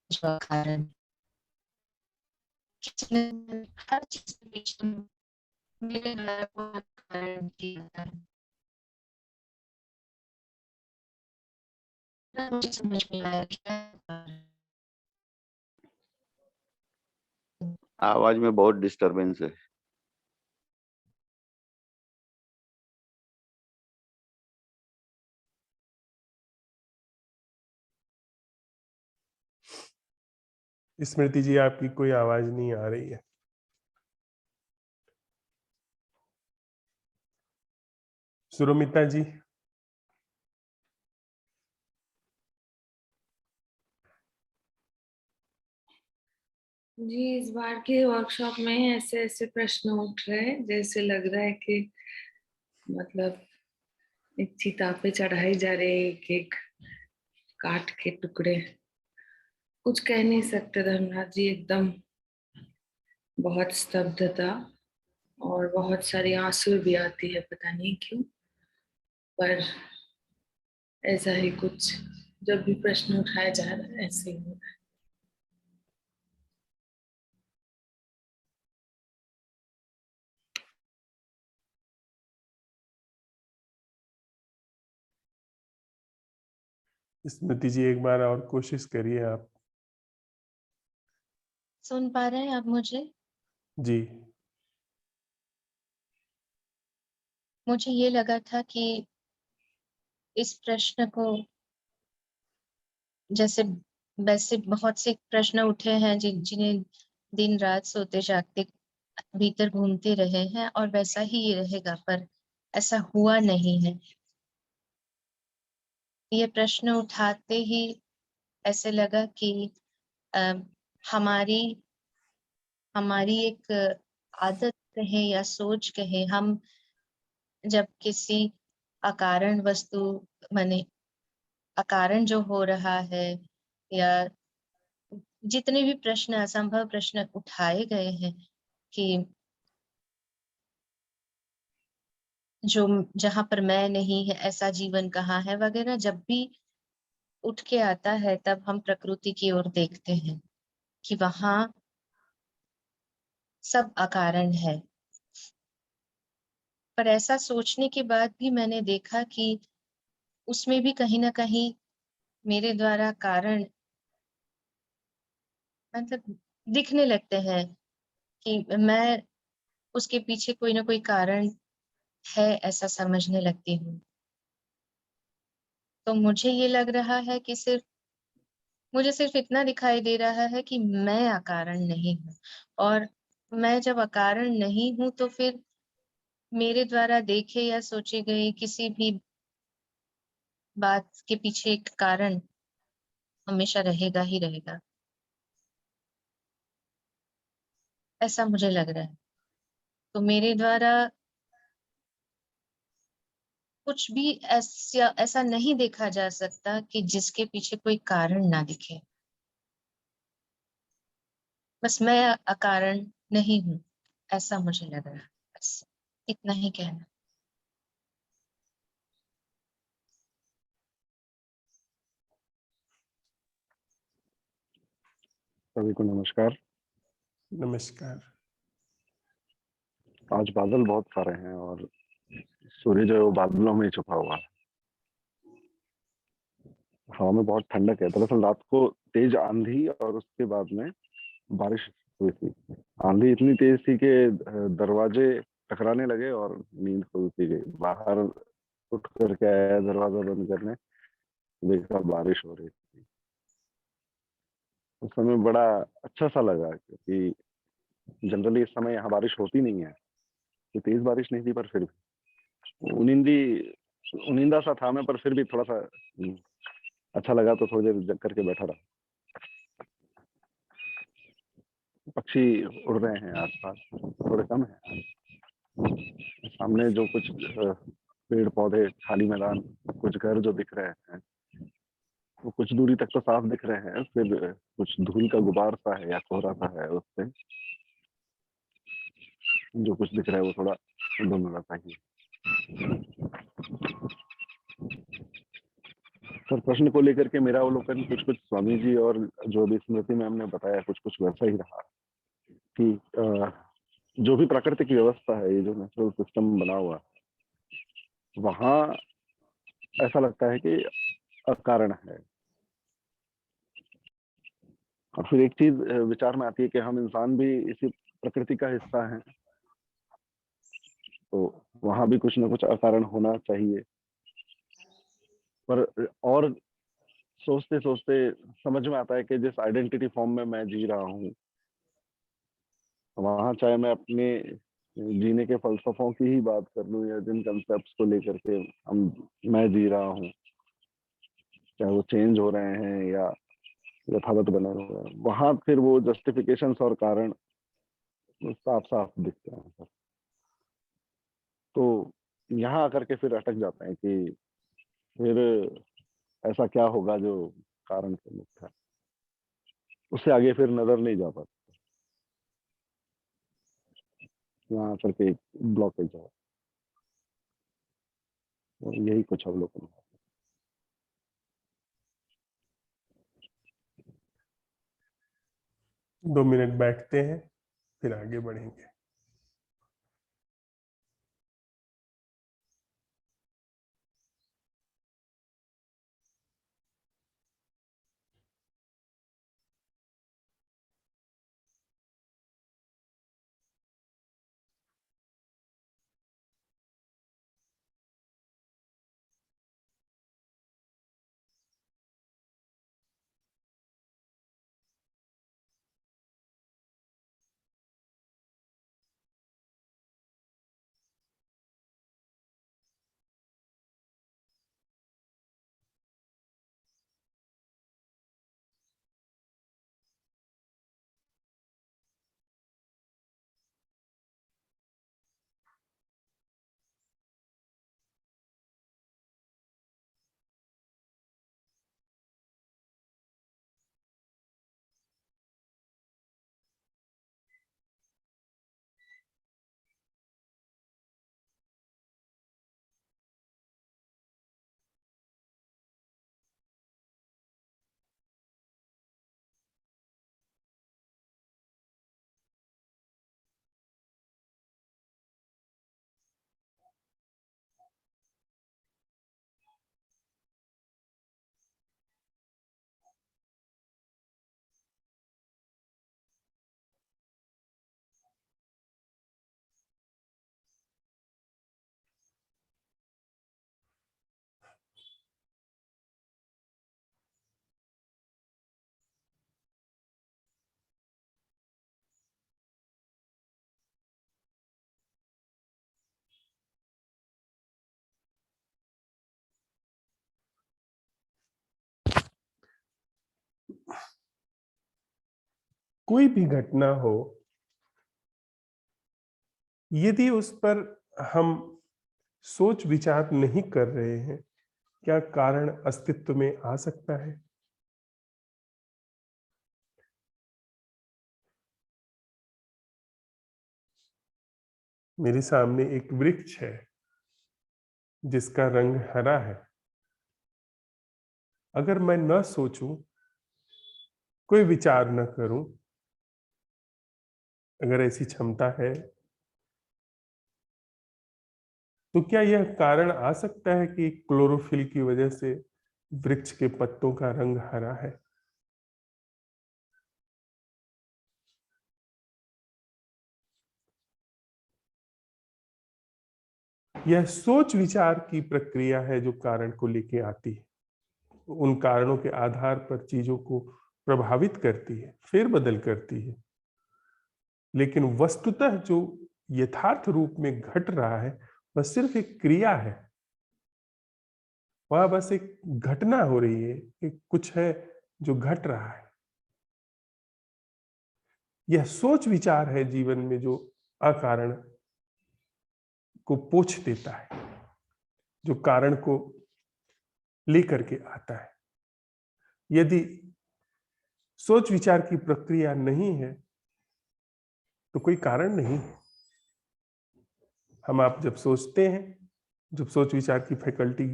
जो अकारण किसी ने हर चीज के पीछे मेरे द्वारा कोई कारण किया है। ना मुझे समझ में आया क्या कारण। आवाज में बहुत डिस्टरबेंस है। स्मृति जी, आपकी कोई आवाज नहीं आ रही है। सुरमिता जी। जी, इस बार के वर्कशॉप में ऐसे ऐसे प्रश्न उठ रहे हैं जैसे लग रहा है कि मतलब एक चिता पे चढ़ाई जा रही है एक एक काठ के टुकड़े। कुछ कह नहीं सकते धर्मराज जी, एकदम बहुत स्तब्धता और बहुत सारी आंसू भी आती है, पता नहीं क्यों, पर ऐसा ही कुछ जब भी प्रश्न उठाया जा रहा है ऐसे ही हो रहा है। स्मृति जी, एक बार और कोशिश करिए आप। सुन पा रहे हैं आप मुझे? जी। मुझे ये लगा था कि इस प्रश्न को जैसे वैसे बहुत से प्रश्न उठे हैं जिन्हें दिन रात सोते जागते भीतर घूमते रहे हैं, और वैसा ही ये रहेगा, पर ऐसा हुआ नहीं है। ये प्रश्न उठाते ही ऐसे लगा कि अ, हमारी हमारी एक आदत कहे या सोच कहे, हम जब किसी अकारण वस्तु माने अकारण जो हो रहा है, या जितने भी प्रश्न असंभव प्रश्न उठाए गए हैं कि जो जहां पर मैं नहीं है, ऐसा जीवन कहाँ है वगैरह, जब भी उठ के आता है तब हम प्रकृति की ओर देखते हैं कि वहां सब अकारण है। पर ऐसा सोचने के बाद भी मैंने देखा कि उसमें भी कहीं ना कहीं मेरे द्वारा कारण मतलब दिखने लगते हैं कि मैं उसके पीछे कोई ना कोई कारण है, ऐसा समझने लगती हूँ। तो मुझे ये लग रहा है कि मुझे सिर्फ इतना दिखाई दे रहा है कि मैं अकारण नहीं हूँ, और मैं जब अकारण नहीं हूँ तो फिर मेरे द्वारा देखे या सोचे गए किसी भी बात के पीछे एक कारण हमेशा रहेगा ही रहेगा, ऐसा मुझे लग रहा है। तो मेरे द्वारा कुछ भी ऐसा नहीं देखा जा सकता कि जिसके पीछे कोई कारण ना दिखे। बस मैं अकारण नहीं हूँ, ऐसा मुझे लग रहा है। बस इतना ही कहना। सभी को नमस्कार। नमस्कार। आज बादल बहुत सारे हैं और सूर्य जो है वो बादलों में ही छुपा हुआ है। हवा में बहुत ठंडक है। दरअसल रात को तेज आंधी और उसके बाद में बारिश हुई थी। आंधी इतनी तेज थी कि दरवाजे टकराने लगे और नींद खुलती गई। बाहर उठ करके आया दरवाजा बंद करने, देखा बारिश हो रही थी। उस समय बड़ा अच्छा सा लगा क्योंकि जनरली इस समय यहाँ बारिश होती नहीं है। तो तेज बारिश नहीं थी पर फिर उनिंदा सा था मैं, पर फिर भी थोड़ा सा अच्छा लगा तो थोड़ी देर जग करके बैठा रहा। पक्षी उड़ रहे हैं आसपास, थोड़े कम है। सामने जो कुछ पेड़ पौधे, खाली मैदान, कुछ घर जो दिख रहे हैं वो कुछ दूरी तक तो साफ दिख रहे हैं, फिर कुछ धूल का गुबार सा है या कोहरा सा है, उससे जो कुछ दिख रहा है वो थोड़ा धुंधला सा ही। सर, प्रश्न को लेकर के मेरा अवलोकन कुछ कुछ स्वामी जी और जो अभी स्मृति में हमने बताया कुछ कुछ वैसा ही रहा कि जो भी प्राकृतिक व्यवस्था है, ये जो नेचुरल सिस्टम बना हुआ, वहां ऐसा लगता है कि अकारण है। और फिर एक चीज विचार में आती है कि हम इंसान भी इसी प्रकृति का हिस्सा हैं, तो वहां भी कुछ ना कुछ अकारण होना चाहिए। पर और सोचते सोचते समझ में आता है कि जिस आइडेंटिटी फॉर्म में मैं जी रहा हूँ, वहां चाहे मैं अपने जीने के फलसफों की ही बात कर लूं या जिन कंसेप्ट्स को लेकर के मैं जी रहा हूँ, चाहे वो चेंज हो रहे हैं या यथावत बने हुए हैं, वहां फिर वो जस्टिफिकेशंस और कारण साफ साफ दिखते हैं सर। तो यहाँ आकर के फिर अटक जाते हैं कि फिर ऐसा क्या होगा जो कारण से मुक्त है, उससे आगे फिर नजर नहीं जा पाता, वहां आकर के ब्लॉकेज है। और यही कुछ अवलोकन है। 2 मिनट बैठते हैं, फिर आगे बढ़ेंगे। कोई भी घटना हो, यदि उस पर हम सोच विचार नहीं कर रहे हैं, क्या कारण अस्तित्व में आ सकता है? मेरे सामने एक वृक्ष है जिसका रंग हरा है। अगर मैं न सोचूं, कोई विचार न करूं, अगर ऐसी क्षमता है, तो क्या यह कारण आ सकता है कि क्लोरोफिल की वजह से वृक्ष के पत्तों का रंग हरा है? यह सोच विचार की प्रक्रिया है जो कारण को लेके आती है, उन कारणों के आधार पर चीजों को प्रभावित करती है, फेरबदल करती है। लेकिन वस्तुतः जो यथार्थ रूप में घट रहा है वह सिर्फ एक क्रिया है, वह बस एक घटना हो रही है, एक कुछ है जो घट रहा है। यह सोच विचार है जीवन में जो अकारण को पोंछ देता है, जो कारण को लेकर के आता है। यदि सोच विचार की प्रक्रिया नहीं है तो कोई कारण नहीं है। हम आप जब सोचते हैं, जब सोच विचार की फैकल्टी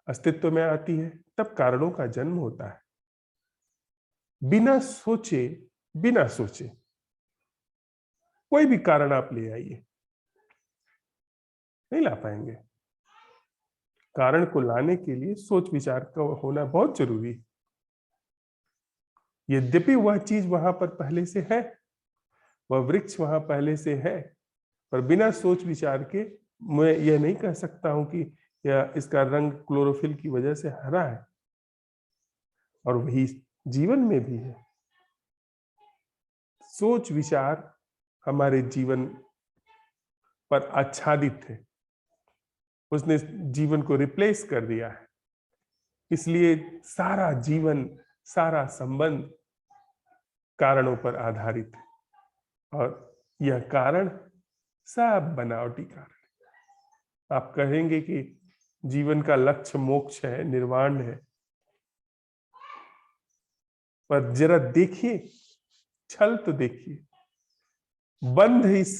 अस्तित्व में आती है, तब कारणों का जन्म होता है। बिना सोचे कोई भी कारण आप ले आइए, नहीं ला पाएंगे। कारण को लाने के लिए सोच विचार का होना बहुत जरूरी है। यद्यपि वह चीज वहां पर पहले से है, वह वृक्ष वहां पहले से है, पर बिना सोच विचार के मैं यह नहीं कह सकता हूं कि यह इसका रंग क्लोरोफिल की वजह से हरा है। और वही जीवन में भी है। सोच विचार हमारे जीवन पर आच्छादित है, उसने जीवन को रिप्लेस कर दिया है। इसलिए सारा जीवन, सारा संबंध कारणों पर आधारित है, और यह कारण सब बनावटी कारण है। आप कहेंगे कि जीवन का लक्ष्य मोक्ष है, निर्वाण है, पर जरा देखिए, छल तो देखिए। बंध इस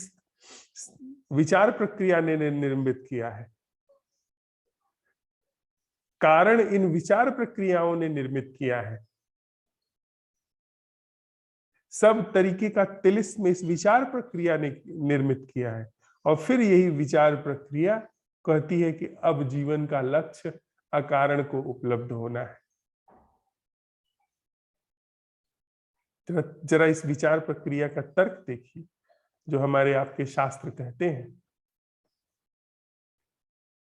विचार प्रक्रिया ने निर्मित किया है, कारण इन विचार प्रक्रियाओं ने निर्मित किया है। सब तरीके का तिलिस्म इस विचार प्रक्रिया ने निर्मित किया है, और फिर यही विचार प्रक्रिया कहती है कि अब जीवन का लक्ष्य अकारण को उपलब्ध होना है। जरा इस विचार प्रक्रिया का तर्क देखिए, जो हमारे आपके शास्त्र कहते हैं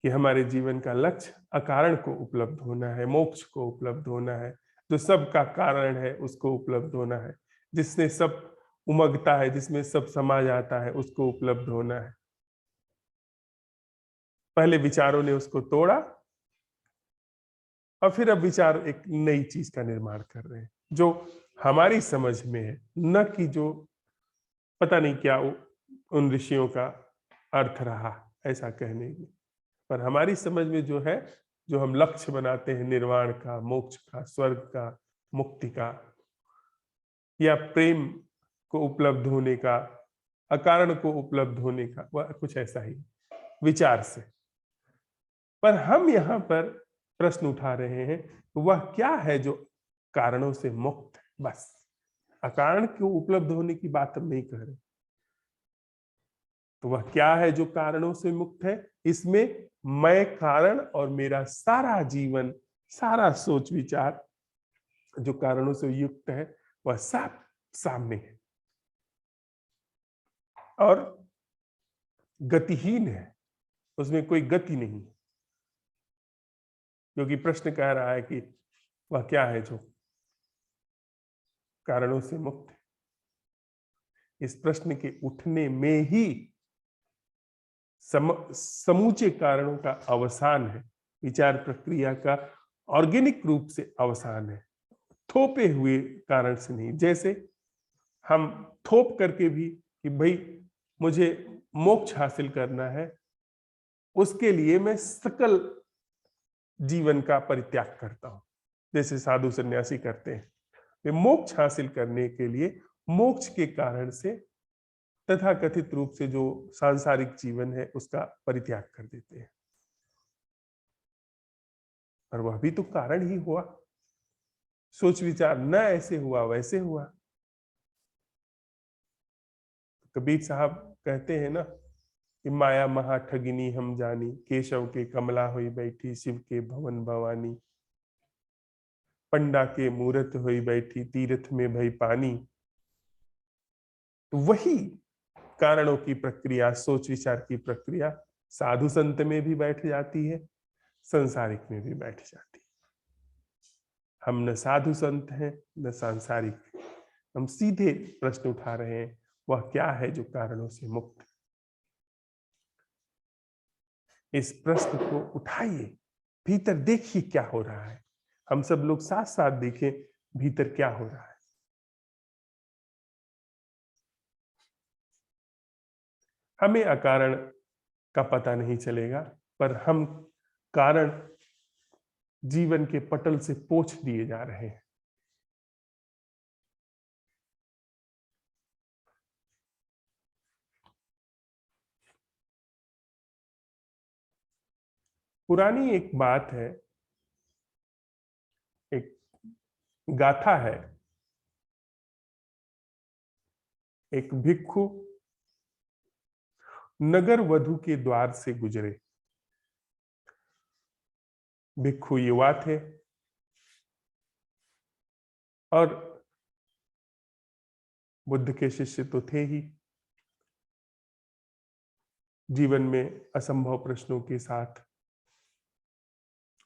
कि हमारे जीवन का लक्ष्य अकारण को उपलब्ध होना है, मोक्ष को उपलब्ध होना है, जो सब का कारण है उसको उपलब्ध होना है, जिसने सब उमगता है, जिसमें सब समा जाता है, उसको उपलब्ध होना है। पहले विचारों ने उसको तोड़ा, और फिर अब विचार एक नई चीज का निर्माण कर रहे हैं जो हमारी समझ में है, न कि जो पता नहीं क्या उन ऋषियों का अर्थ रहा ऐसा कहने की। पर हमारी समझ में जो है, जो हम लक्ष्य बनाते हैं निर्वाण का, मोक्ष का, स्वर्ग का, मुक्ति का, या प्रेम को उपलब्ध होने का, अकारण को उपलब्ध होने का, वह कुछ ऐसा ही विचार से। पर हम यहाँ पर प्रश्न उठा रहे हैं, वह क्या है जो कारणों से मुक्त है। बस अकारण को उपलब्ध होने की बात हम नहीं कर रहे। तो वह क्या है जो कारणों से मुक्त है? इसमें मैं कारण और मेरा सारा जीवन, सारा सोच विचार जो कारणों से युक्त है, वह सब सामने है और गतिहीन है, उसमें कोई गति नहीं। क्योंकि प्रश्न कह रहा है कि वह क्या है जो कारणों से मुक्त है। इस प्रश्न के उठने में ही समूचे कारणों का अवसान है, विचार प्रक्रिया का ऑर्गेनिक रूप से अवसान है, थोपे हुए कारण से नहीं। जैसे हम थोप करके भी कि भाई मुझे मोक्ष हासिल करना है, उसके लिए मैं सकल जीवन का परित्याग करता हूं, जैसे साधु सन्यासी करते हैं। वे मोक्ष हासिल करने के लिए मोक्ष के कारण से तथाकथित रूप से जो सांसारिक जीवन है उसका परित्याग कर देते हैं। पर वह भी तो कारण ही हुआ, सोच विचार न ऐसे हुआ वैसे हुआ। कबीर साहब कहते हैं ना कि माया महा ठगिनी हम जानी, केशव के कमला हुई बैठी, शिव के भवन भवानी, पंडा के मूरत हुई बैठी, तीर्थ में भई पानी। तो वही कारणों की प्रक्रिया, सोच विचार की प्रक्रिया साधु संत में भी बैठ जाती है, संसारिक में भी बैठ जाती है। हम न साधु संत हैं न सांसारिक, हम सीधे प्रश्न उठा रहे हैं, वह क्या है जो कारणों से मुक्त है। इस प्रश्न को उठाइए, भीतर देखिए क्या हो रहा है। हम सब लोग साथ साथ देखें भीतर क्या हो रहा है। हमें अकारण का पता नहीं चलेगा, पर हम कारण जीवन के पटल से पोंछ दिए जा रहे हैं। पुरानी एक बात है, एक गाथा है। एक भिक्षु नगर वधु के द्वार से गुजरे। भिक्षु युवा थे और बुद्ध के शिष्य तो थे ही। जीवन में असंभव प्रश्नों के साथ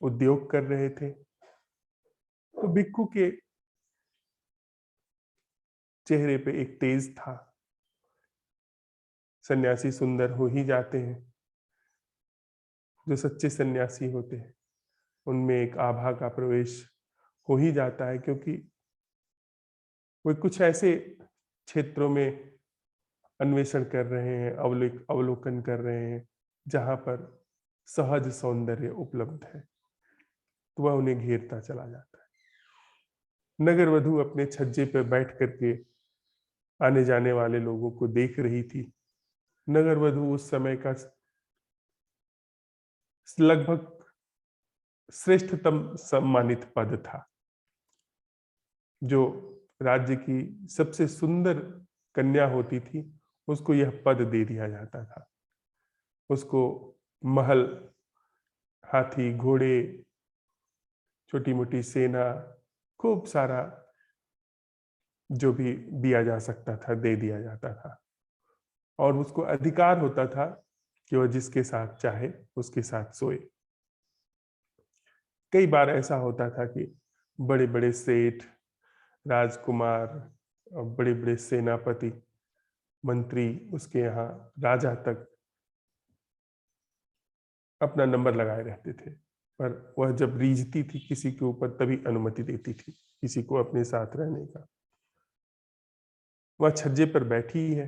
उद्योग कर रहे थे। तो भिक्षु के चेहरे पे एक तेज था। सन्यासी सुंदर हो ही जाते हैं। जो सच्चे सन्यासी होते हैं उनमें एक आभा का प्रवेश हो ही जाता है, क्योंकि वे कुछ ऐसे क्षेत्रों में अन्वेषण कर रहे हैं, अवलोकन कर रहे हैं जहां पर सहज सौंदर्य उपलब्ध है, तो वह उन्हें घेरता चला जाता है। नगर वधु अपने छज्जे पर बैठ करके आने जाने वाले लोगों को देख रही थी। नगर वधु उस समय का लगभग श्रेष्ठतम सम्मानित पद था। जो राज्य की सबसे सुंदर कन्या होती थी उसको यह पद दे दिया जाता था। उसको महल, हाथी, घोड़े, छोटी मोटी सेना, खूब सारा जो भी दिया जा सकता था दे दिया जाता था, और उसको अधिकार होता था कि वह जिसके साथ चाहे उसके साथ सोए। कई बार ऐसा होता था कि बड़े बड़े सेठ, राजकुमार, बड़े बड़े सेनापति, मंत्री, उसके यहाँ राजा तक अपना नंबर लगाए रहते थे, पर वह जब रीझती थी किसी के ऊपर तभी अनुमति देती थी किसी को अपने साथ रहने का। वह छज्जे पर बैठी ही है।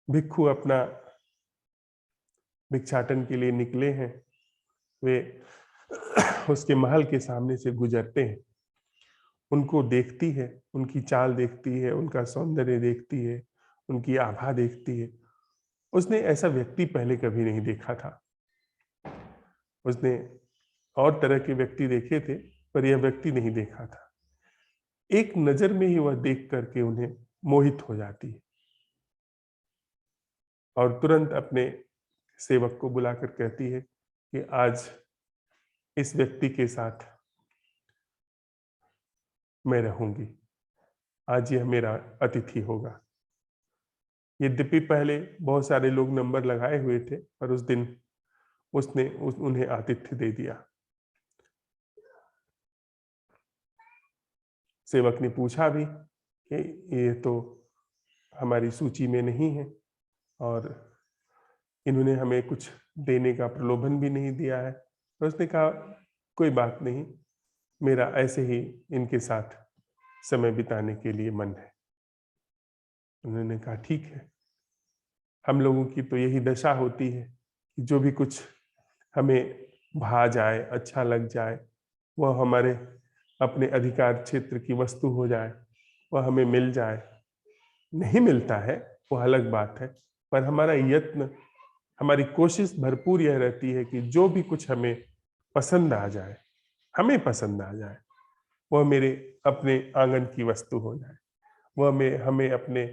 भिक्षु अपना भिक्षाटन के लिए निकले हैं। वे उसके महल के सामने से गुजरते हैं। उनको देखती है, उनकी चाल देखती है, उनका सौंदर्य देखती है, उनकी आभा देखती है। उसने ऐसा व्यक्ति पहले कभी नहीं देखा था। उसने और तरह के व्यक्ति देखे थे, पर यह व्यक्ति नहीं देखा था। एक नजर में ही वह देख करके उन्हें मोहित हो जाती है और तुरंत अपने सेवक को बुलाकर कहती है कि आज इस व्यक्ति के साथ मैं रहूंगी, आज यह मेरा अतिथि होगा। यद्यपि पहले बहुत सारे लोग नंबर लगाए हुए थे, पर उस दिन उसने उन्हें आतिथ्य दे दिया। सेवक ने पूछा भी कि ये तो हमारी सूची में नहीं है और इन्होंने हमें कुछ देने का प्रलोभन भी नहीं दिया है। तो उसने कहा कोई बात नहीं, मेरा ऐसे ही इनके साथ समय बिताने के लिए मन है। उन्होंने कहा ठीक है। हम लोगों की तो यही दशा होती है कि जो भी कुछ हमें भा जाए, अच्छा लग जाए, वह हमारे अपने अधिकार क्षेत्र की वस्तु हो जाए, वह हमें मिल जाए। नहीं मिलता है वो अलग बात है, पर हमारा यत्न, हमारी कोशिश भरपूर यह रहती है कि जो भी कुछ हमें पसंद आ जाए, हमें पसंद आ जाए, वह मेरे अपने आंगन की वस्तु हो जाए, वह हमें अपने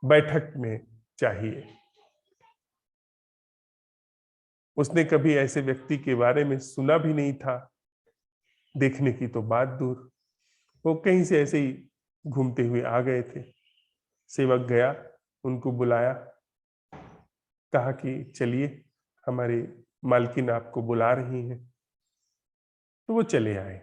बैठक में चाहिए। उसने कभी ऐसे व्यक्ति के बारे में सुना भी नहीं था, देखने की तो बात दूर। वो कहीं से ऐसे ही घूमते हुए आ गए थे। सेवक गया, उनको बुलाया, कहा कि चलिए हमारी मालकिन आपको बुला रही हैं। तो वो चले आए।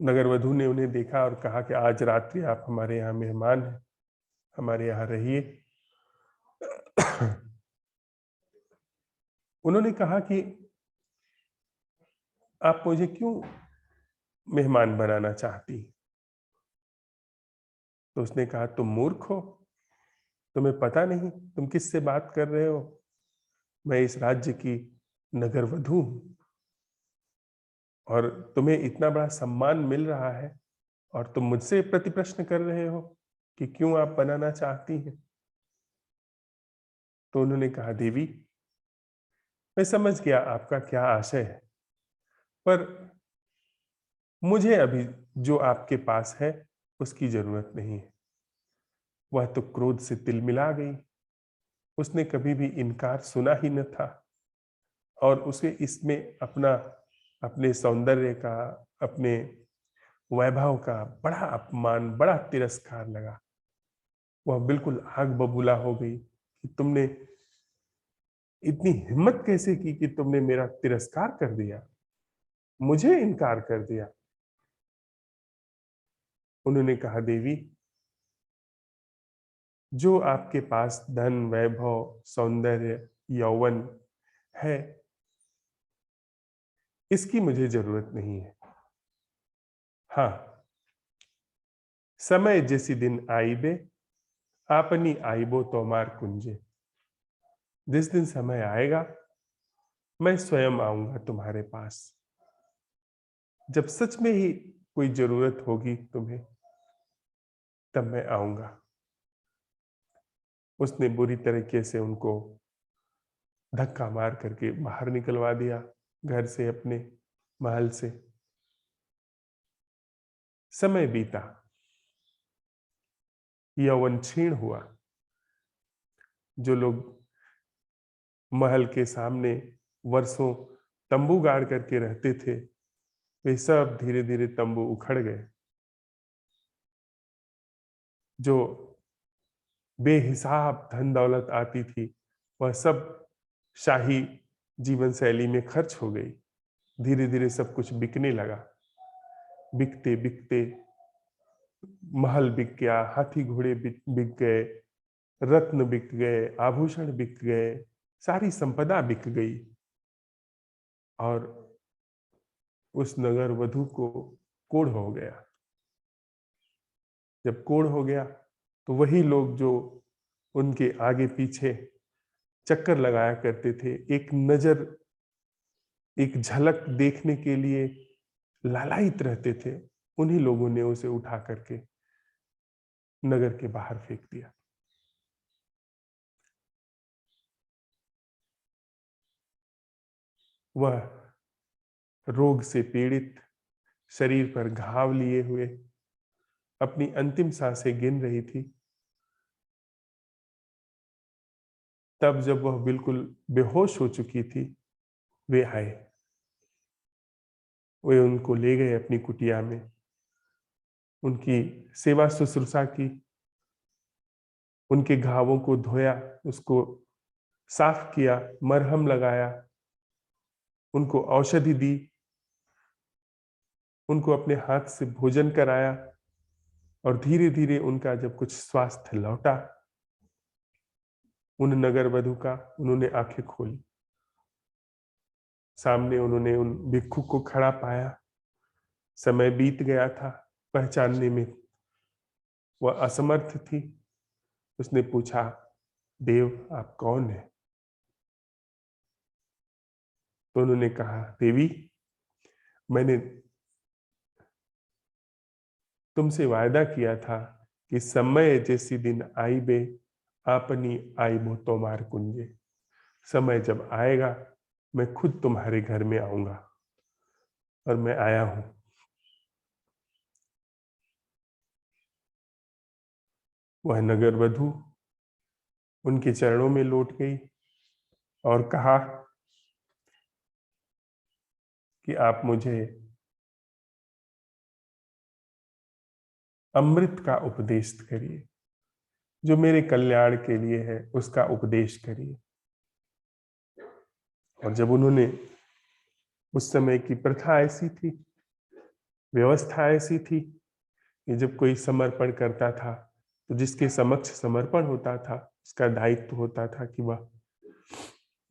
नगर वधु ने उन्हें देखा और कहा कि आज रात्रि आप हमारे यहाँ मेहमान हैं, हमारे यहाँ रहिए। उन्होंने कहा कि आप मुझे क्यों मेहमान बनाना चाहती हैं? तो उसने कहा, तुम मूर्ख हो, तुम्हें पता नहीं तुम किससे बात कर रहे हो? मैं इस राज्य की नगर वधू हूं और तुम्हें इतना बड़ा सम्मान मिल रहा है और तुम मुझसे प्रति प्रश्न कर रहे हो कि क्यों आप बनाना चाहती हैं? तो उन्होंने कहा, देवी, मैं समझ गया आपका क्या आशय है, पर मुझे अभी जो आपके पास है उसकी जरूरत नहीं है। वह तो क्रोध से तिलमिला गई। उसने कभी भी इनकार सुना ही न था और उसे इसमें अपने सौंदर्य का, अपने वैभव का बड़ा अपमान, बड़ा तिरस्कार लगा। वह बिल्कुल आग बबूला हो गई कि तुमने इतनी हिम्मत कैसे की कि तुमने मेरा तिरस्कार कर दिया, मुझे इनकार कर दिया। उन्होंने कहा, देवी, जो आपके पास धन, वैभव, सौंदर्य, यौवन है, इसकी मुझे जरूरत नहीं है। हाँ, समय जैसी दिन आईबे, आपनी आईबो तोमार कुंजे। जिस दिन समय आएगा मैं स्वयं आऊंगा तुम्हारे पास। जब सच में ही कोई जरूरत होगी तुम्हें, तब मैं आऊंगा। उसने बुरी तरीके से उनको धक्का मार करके बाहर निकलवा दिया घर से, अपने महल से। समय बीता, यौवन क्षीण हुआ। जो लोग महल के सामने वर्षों तंबू गाड़ करके रहते थे, वे सब धीरे धीरे तंबू उखड़ गए। जो बेहिसाब धन दौलत आती थी, वह सब शाही जीवन शैली में खर्च हो गई। धीरे धीरे सब कुछ बिकने लगा। बिकते बिकते महल बिक गया, हाथी घोड़े बिक गए, रत्न बिक गए, आभूषण बिक गए, सारी संपदा बिक गई और उस नगर वधू को कोढ़ हो गया। जब कोढ़ हो गया तो वही लोग जो उनके आगे पीछे चक्कर लगाया करते थे, एक नजर, एक झलक देखने के लिए लालायित रहते थे, उन्हीं लोगों ने उसे उठा करके नगर के बाहर फेंक दिया। वह रोग से पीड़ित, शरीर पर घाव लिए हुए, अपनी अंतिम सांसें गिन रही थी। तब जब वह बिल्कुल बेहोश हो चुकी थी, वे आए। वे उनको ले गए अपनी कुटिया में, उनकी सेवा शुश्रूषा की, उनके घावों को धोया, उसको साफ किया, मरहम लगाया, उनको औषधि दी, उनको अपने हाथ से भोजन कराया और धीरे धीरे उनका जब कुछ स्वास्थ्य लौटा, उन नगर वधू का, उन्होंने आंखें खोली। सामने उन्होंने उन भिक्षु को खड़ा पाया। समय बीत गया था, पहचानने में वह असमर्थ थी। उसने पूछा, देव, आप कौन है? तो उन्होंने कहा, देवी, मैंने तुमसे वायदा किया था कि समय जैसी दिन आईबे, आपनी आईबो तोमार कुंजे। समय जब आएगा मैं खुद तुम्हारे घर में आऊंगा और मैं आया हूं। वह नगर वधू उनके चरणों में लौट गई और कहा कि आप मुझे अमृत का उपदेश करिए, जो मेरे कल्याण के लिए है उसका उपदेश करिए। और जब उन्होंने, उस समय की प्रथा ऐसी थी, व्यवस्था ऐसी थी कि जब कोई समर्पण करता था तो जिसके समक्ष समर्पण होता था, उसका दायित्व होता था कि वह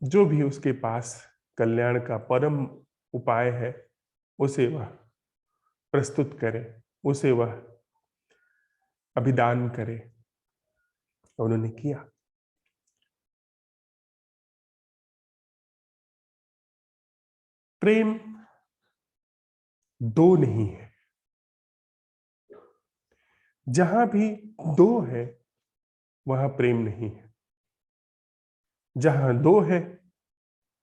जो भी उसके पास कल्याण का परम उपाय है उसे वह प्रस्तुत करे, उसे वह अभिदान करे। उन्होंने किया। प्रेम दो नहीं है। जहां भी दो है वहां प्रेम नहीं है। जहां दो है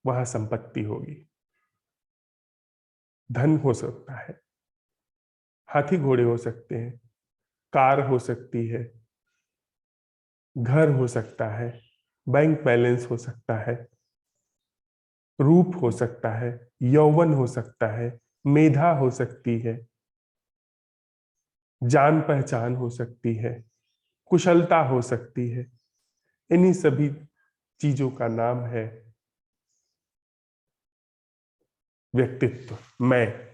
वहां संपत्ति होगी। धन हो सकता है, हाथी घोड़े हो सकते हैं, कार हो सकती है, घर हो सकता है, बैंक बैलेंस हो सकता है, रूप हो सकता है, यौवन हो सकता है, मेधा हो सकती है, जान पहचान हो सकती है, कुशलता हो सकती है। इन्हीं सभी चीजों का नाम है व्यक्तित्व, मैं।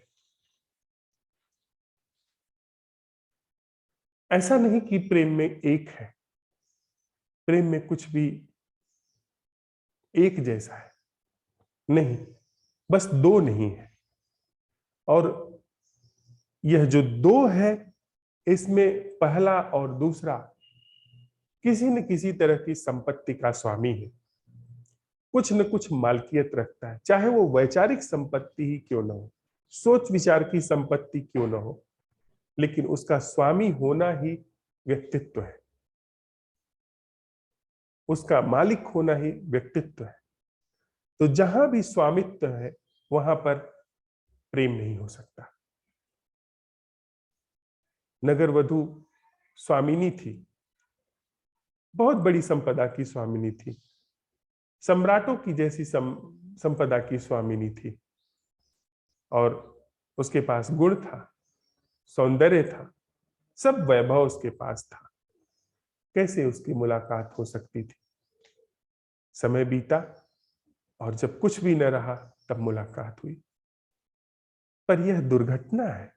ऐसा नहीं कि प्रेम में एक है। प्रेम में कुछ भी एक जैसा है नहीं, बस दो नहीं है। और यह जो दो है, इसमें पहला और दूसरा किसी न किसी तरह की संपत्ति का स्वामी है, कुछ न कुछ मालकियत रखता है, चाहे वो वैचारिक संपत्ति ही क्यों न हो, सोच विचार की संपत्ति क्यों न हो, लेकिन उसका स्वामी होना ही व्यक्तित्व है, उसका मालिक होना ही व्यक्तित्व है। तो जहां भी स्वामित्व है वहां पर प्रेम नहीं हो सकता। नगर वधु स्वामिनी थी, बहुत बड़ी संपदा की स्वामिनी थी, सम्राटों की जैसी संपदा की स्वामिनी थी, और उसके पास गुण था, सौंदर्य था, सब वैभव उसके पास था। कैसे उसकी मुलाकात हो सकती थी? समय बीता और जब कुछ भी न रहा तब मुलाकात हुई। पर यह दुर्घटना है,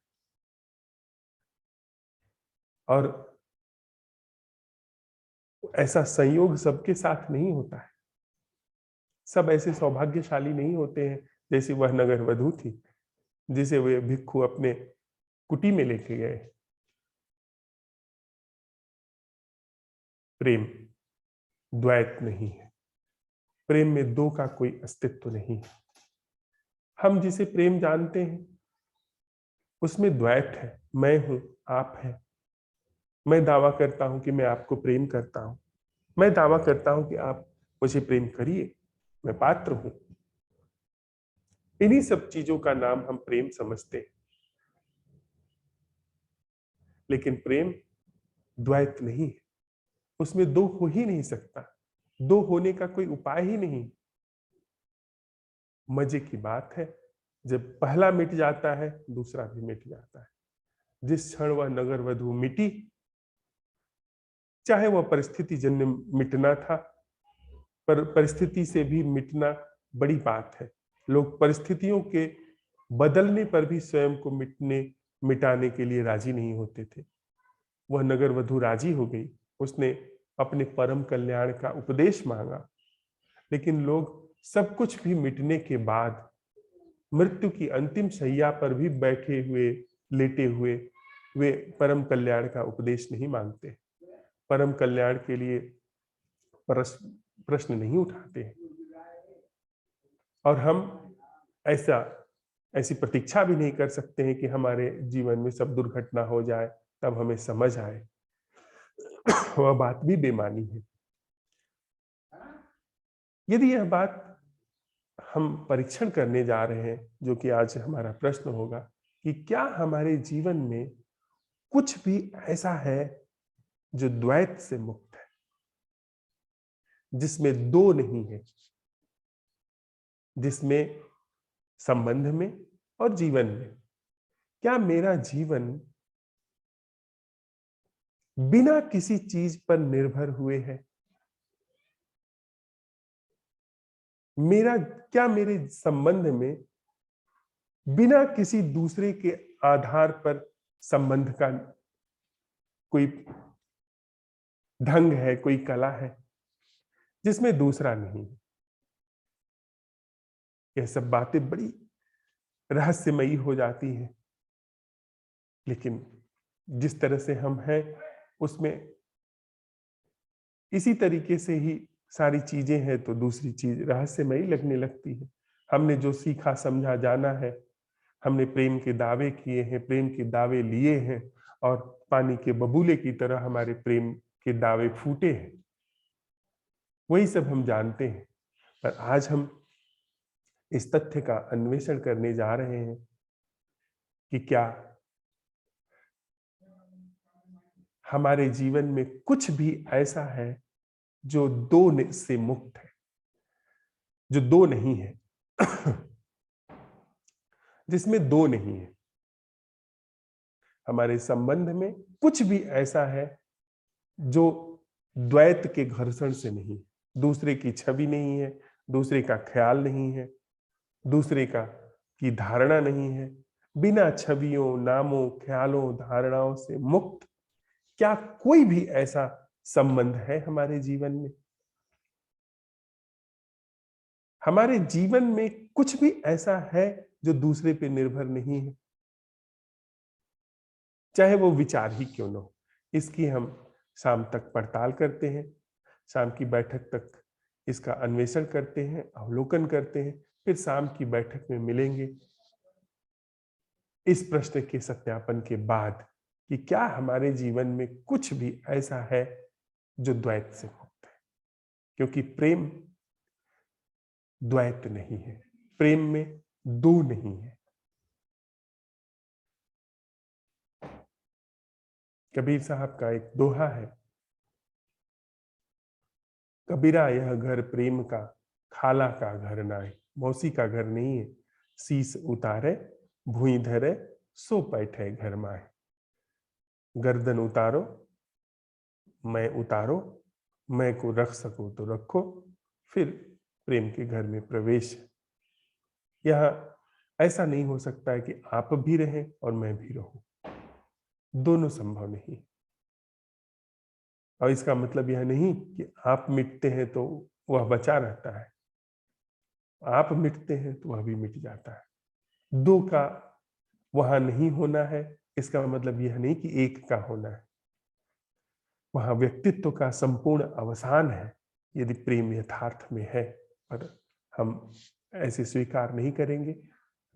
और ऐसा संयोग सबके साथ नहीं होता है। सब ऐसे सौभाग्यशाली नहीं होते हैं जैसे वह नगर वधू थी, जिसे वे भिक्षु अपने कुटी में लेके गए। प्रेम द्वैत नहीं है। प्रेम में दो का कोई अस्तित्व नहीं है। हम जिसे प्रेम जानते हैं उसमें द्वैत है, मैं हूं, आप है। मैं दावा करता हूं कि मैं आपको प्रेम करता हूं, मैं दावा करता हूं कि आप मुझे प्रेम करिए, मैं पात्र हूं। इन्हीं सब चीजों का नाम हम प्रेम समझते हैं। लेकिन प्रेम द्वैत नहीं है, उसमें दो हो ही नहीं सकता, दो होने का कोई उपाय ही नहीं। मजे की बात है, जब पहला मिट जाता है दूसरा भी मिट जाता है। जिस क्षण वह नगर वधू मिटी, चाहे वह परिस्थिति जन्य मिटना था, पर परिस्थिति से भी मिटना बड़ी बात है। लोग परिस्थितियों के बदलने पर भी स्वयं को मिटाने के लिए राजी नहीं होते थे। वह नगर वधू राजी हो गई, उसने अपने परम कल्याण का उपदेश मांगा। लेकिन लोग सब कुछ भी मिटने के बाद मृत्यु की अंतिम शैया पर भी बैठे हुए, लेटे हुए, वे परम कल्याण का उपदेश नहीं मांगते, परम कल्याण के लिए प्रश्न नहीं उठाते हैं। और हम ऐसी प्रतीक्षा भी नहीं कर सकते हैं कि हमारे जीवन में सब दुर्घटना हो जाए तब हमें समझ आए। वह बात भी बेमानी है। यदि यह बात हम परीक्षण करने जा रहे हैं, जो कि आज हमारा प्रश्न होगा, कि क्या हमारे जीवन में कुछ भी ऐसा है जो द्वैत से मुक्त है, जिसमें दो नहीं है, जिसमें संबंध में और जीवन में, क्या मेरा जीवन बिना किसी चीज पर निर्भर हुए है? क्या मेरे संबंध में बिना किसी दूसरे के आधार पर संबंध का कोई ढंग है, कोई कला है, जिसमें दूसरा नहीं? यह सब बातें बड़ी रहस्यमयी हो जाती हैं। लेकिन जिस तरह से हम हैं, उसमें इसी तरीके से ही सारी चीजें हैं तो दूसरी चीज रहस्यमयी लगने लगती है। हमने जो सीखा समझा जाना है, हमने प्रेम के दावे किए हैं, प्रेम के दावे लिए हैं और पानी के बबूले की तरह हमारे प्रेम के दावे फूटे हैं, वही सब हम जानते हैं। पर आज हम इस तथ्य का अन्वेषण करने जा रहे हैं कि क्या हमारे जीवन में कुछ भी ऐसा है जो दो से मुक्त है, जो दो नहीं है, जिसमें दो नहीं है। हमारे संबंध में कुछ भी ऐसा है जो द्वैत के घर्षण से नहीं, दूसरे की छवि नहीं है, दूसरे का ख्याल नहीं है, दूसरे का की धारणा नहीं है, बिना छवियों, नामों, ख्यालों, धारणाओं से मुक्त क्या कोई भी ऐसा संबंध है हमारे जीवन में? हमारे जीवन में कुछ भी ऐसा है जो दूसरे पे निर्भर नहीं है, चाहे वो विचार ही क्यों न हो। इसकी हम शाम तक पड़ताल करते हैं, शाम की बैठक तक इसका अन्वेषण करते हैं, अवलोकन करते हैं, फिर शाम की बैठक में मिलेंगे इस प्रश्न के सत्यापन के बाद कि क्या हमारे जीवन में कुछ भी ऐसा है जो द्वैत से मुक्त है। क्योंकि प्रेम द्वैत नहीं है, प्रेम में दो नहीं है। कबीर साहब का एक दोहा है, कबीरा यह घर प्रेम का, खाला का घर नाय। मौसी का घर नहीं है, शीस उतारे भूई धरे, सो बैठे घर माए। गर्दन उतारो, मैं उतारो, मैं को रख सको तो रखो, फिर प्रेम के घर में प्रवेश। यह ऐसा नहीं हो सकता है कि आप भी रहें और मैं भी रहूं, दोनों संभव नहीं। और इसका मतलब यह नहीं कि आप मिटते हैं तो वह बचा रहता है, आप मिटते हैं तो वह भी मिट जाता है। दो का वहां नहीं होना है, इसका मतलब यह नहीं कि एक का होना है। वहां व्यक्तित्व का संपूर्ण अवसान है यदि प्रेम यथार्थ में है, पर हम ऐसे स्वीकार नहीं करेंगे,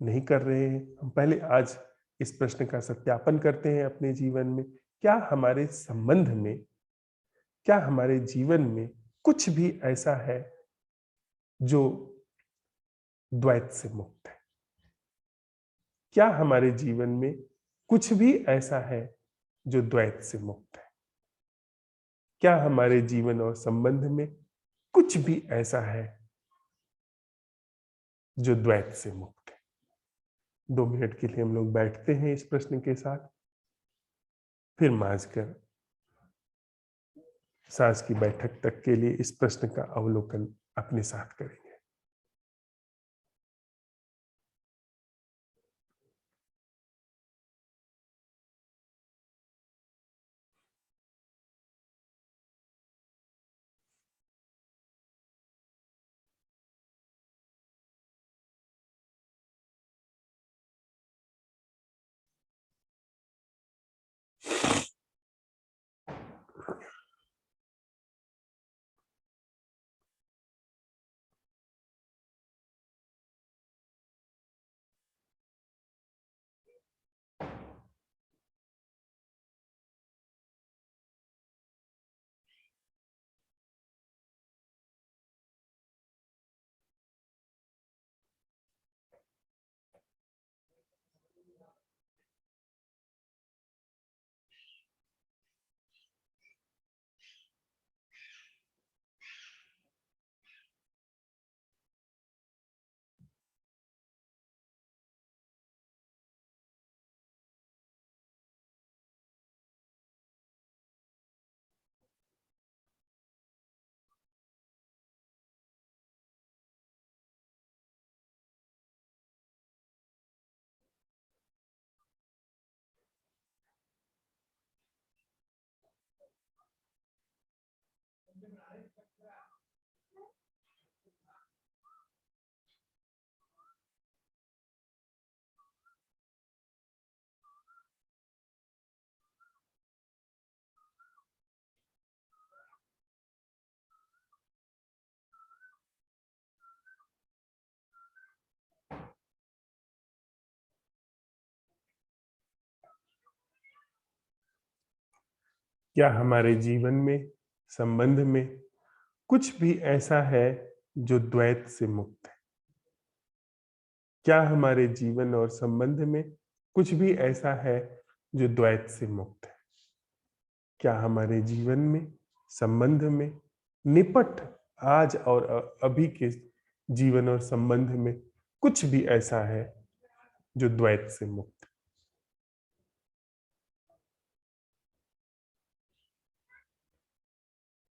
नहीं कर रहे हैं। हम पहले आज इस प्रश्न का सत्यापन करते हैं अपने जीवन में, क्या हमारे संबंध में, क्या हमारे जीवन में कुछ भी ऐसा है जो द्वैत से मुक्त है? क्या हमारे जीवन में कुछ भी ऐसा है जो द्वैत से मुक्त है? क्या हमारे जीवन और संबंध में कुछ भी ऐसा है जो द्वैत से मुक्त है? 2 मिनट के लिए हम लोग बैठते हैं इस प्रश्न के साथ, फिर मांझकर सांझ की बैठक तक के लिए इस प्रश्न का अवलोकन अपने साथ करेंगे। क्या हमारे जीवन में, संबंध में कुछ भी ऐसा है जो द्वैत से मुक्त है? क्या हमारे जीवन और संबंध में कुछ भी ऐसा है जो द्वैत से मुक्त है? क्या हमारे जीवन में, संबंध में, निपट आज और अभी के जीवन और संबंध में कुछ भी ऐसा है जो द्वैत से मुक्त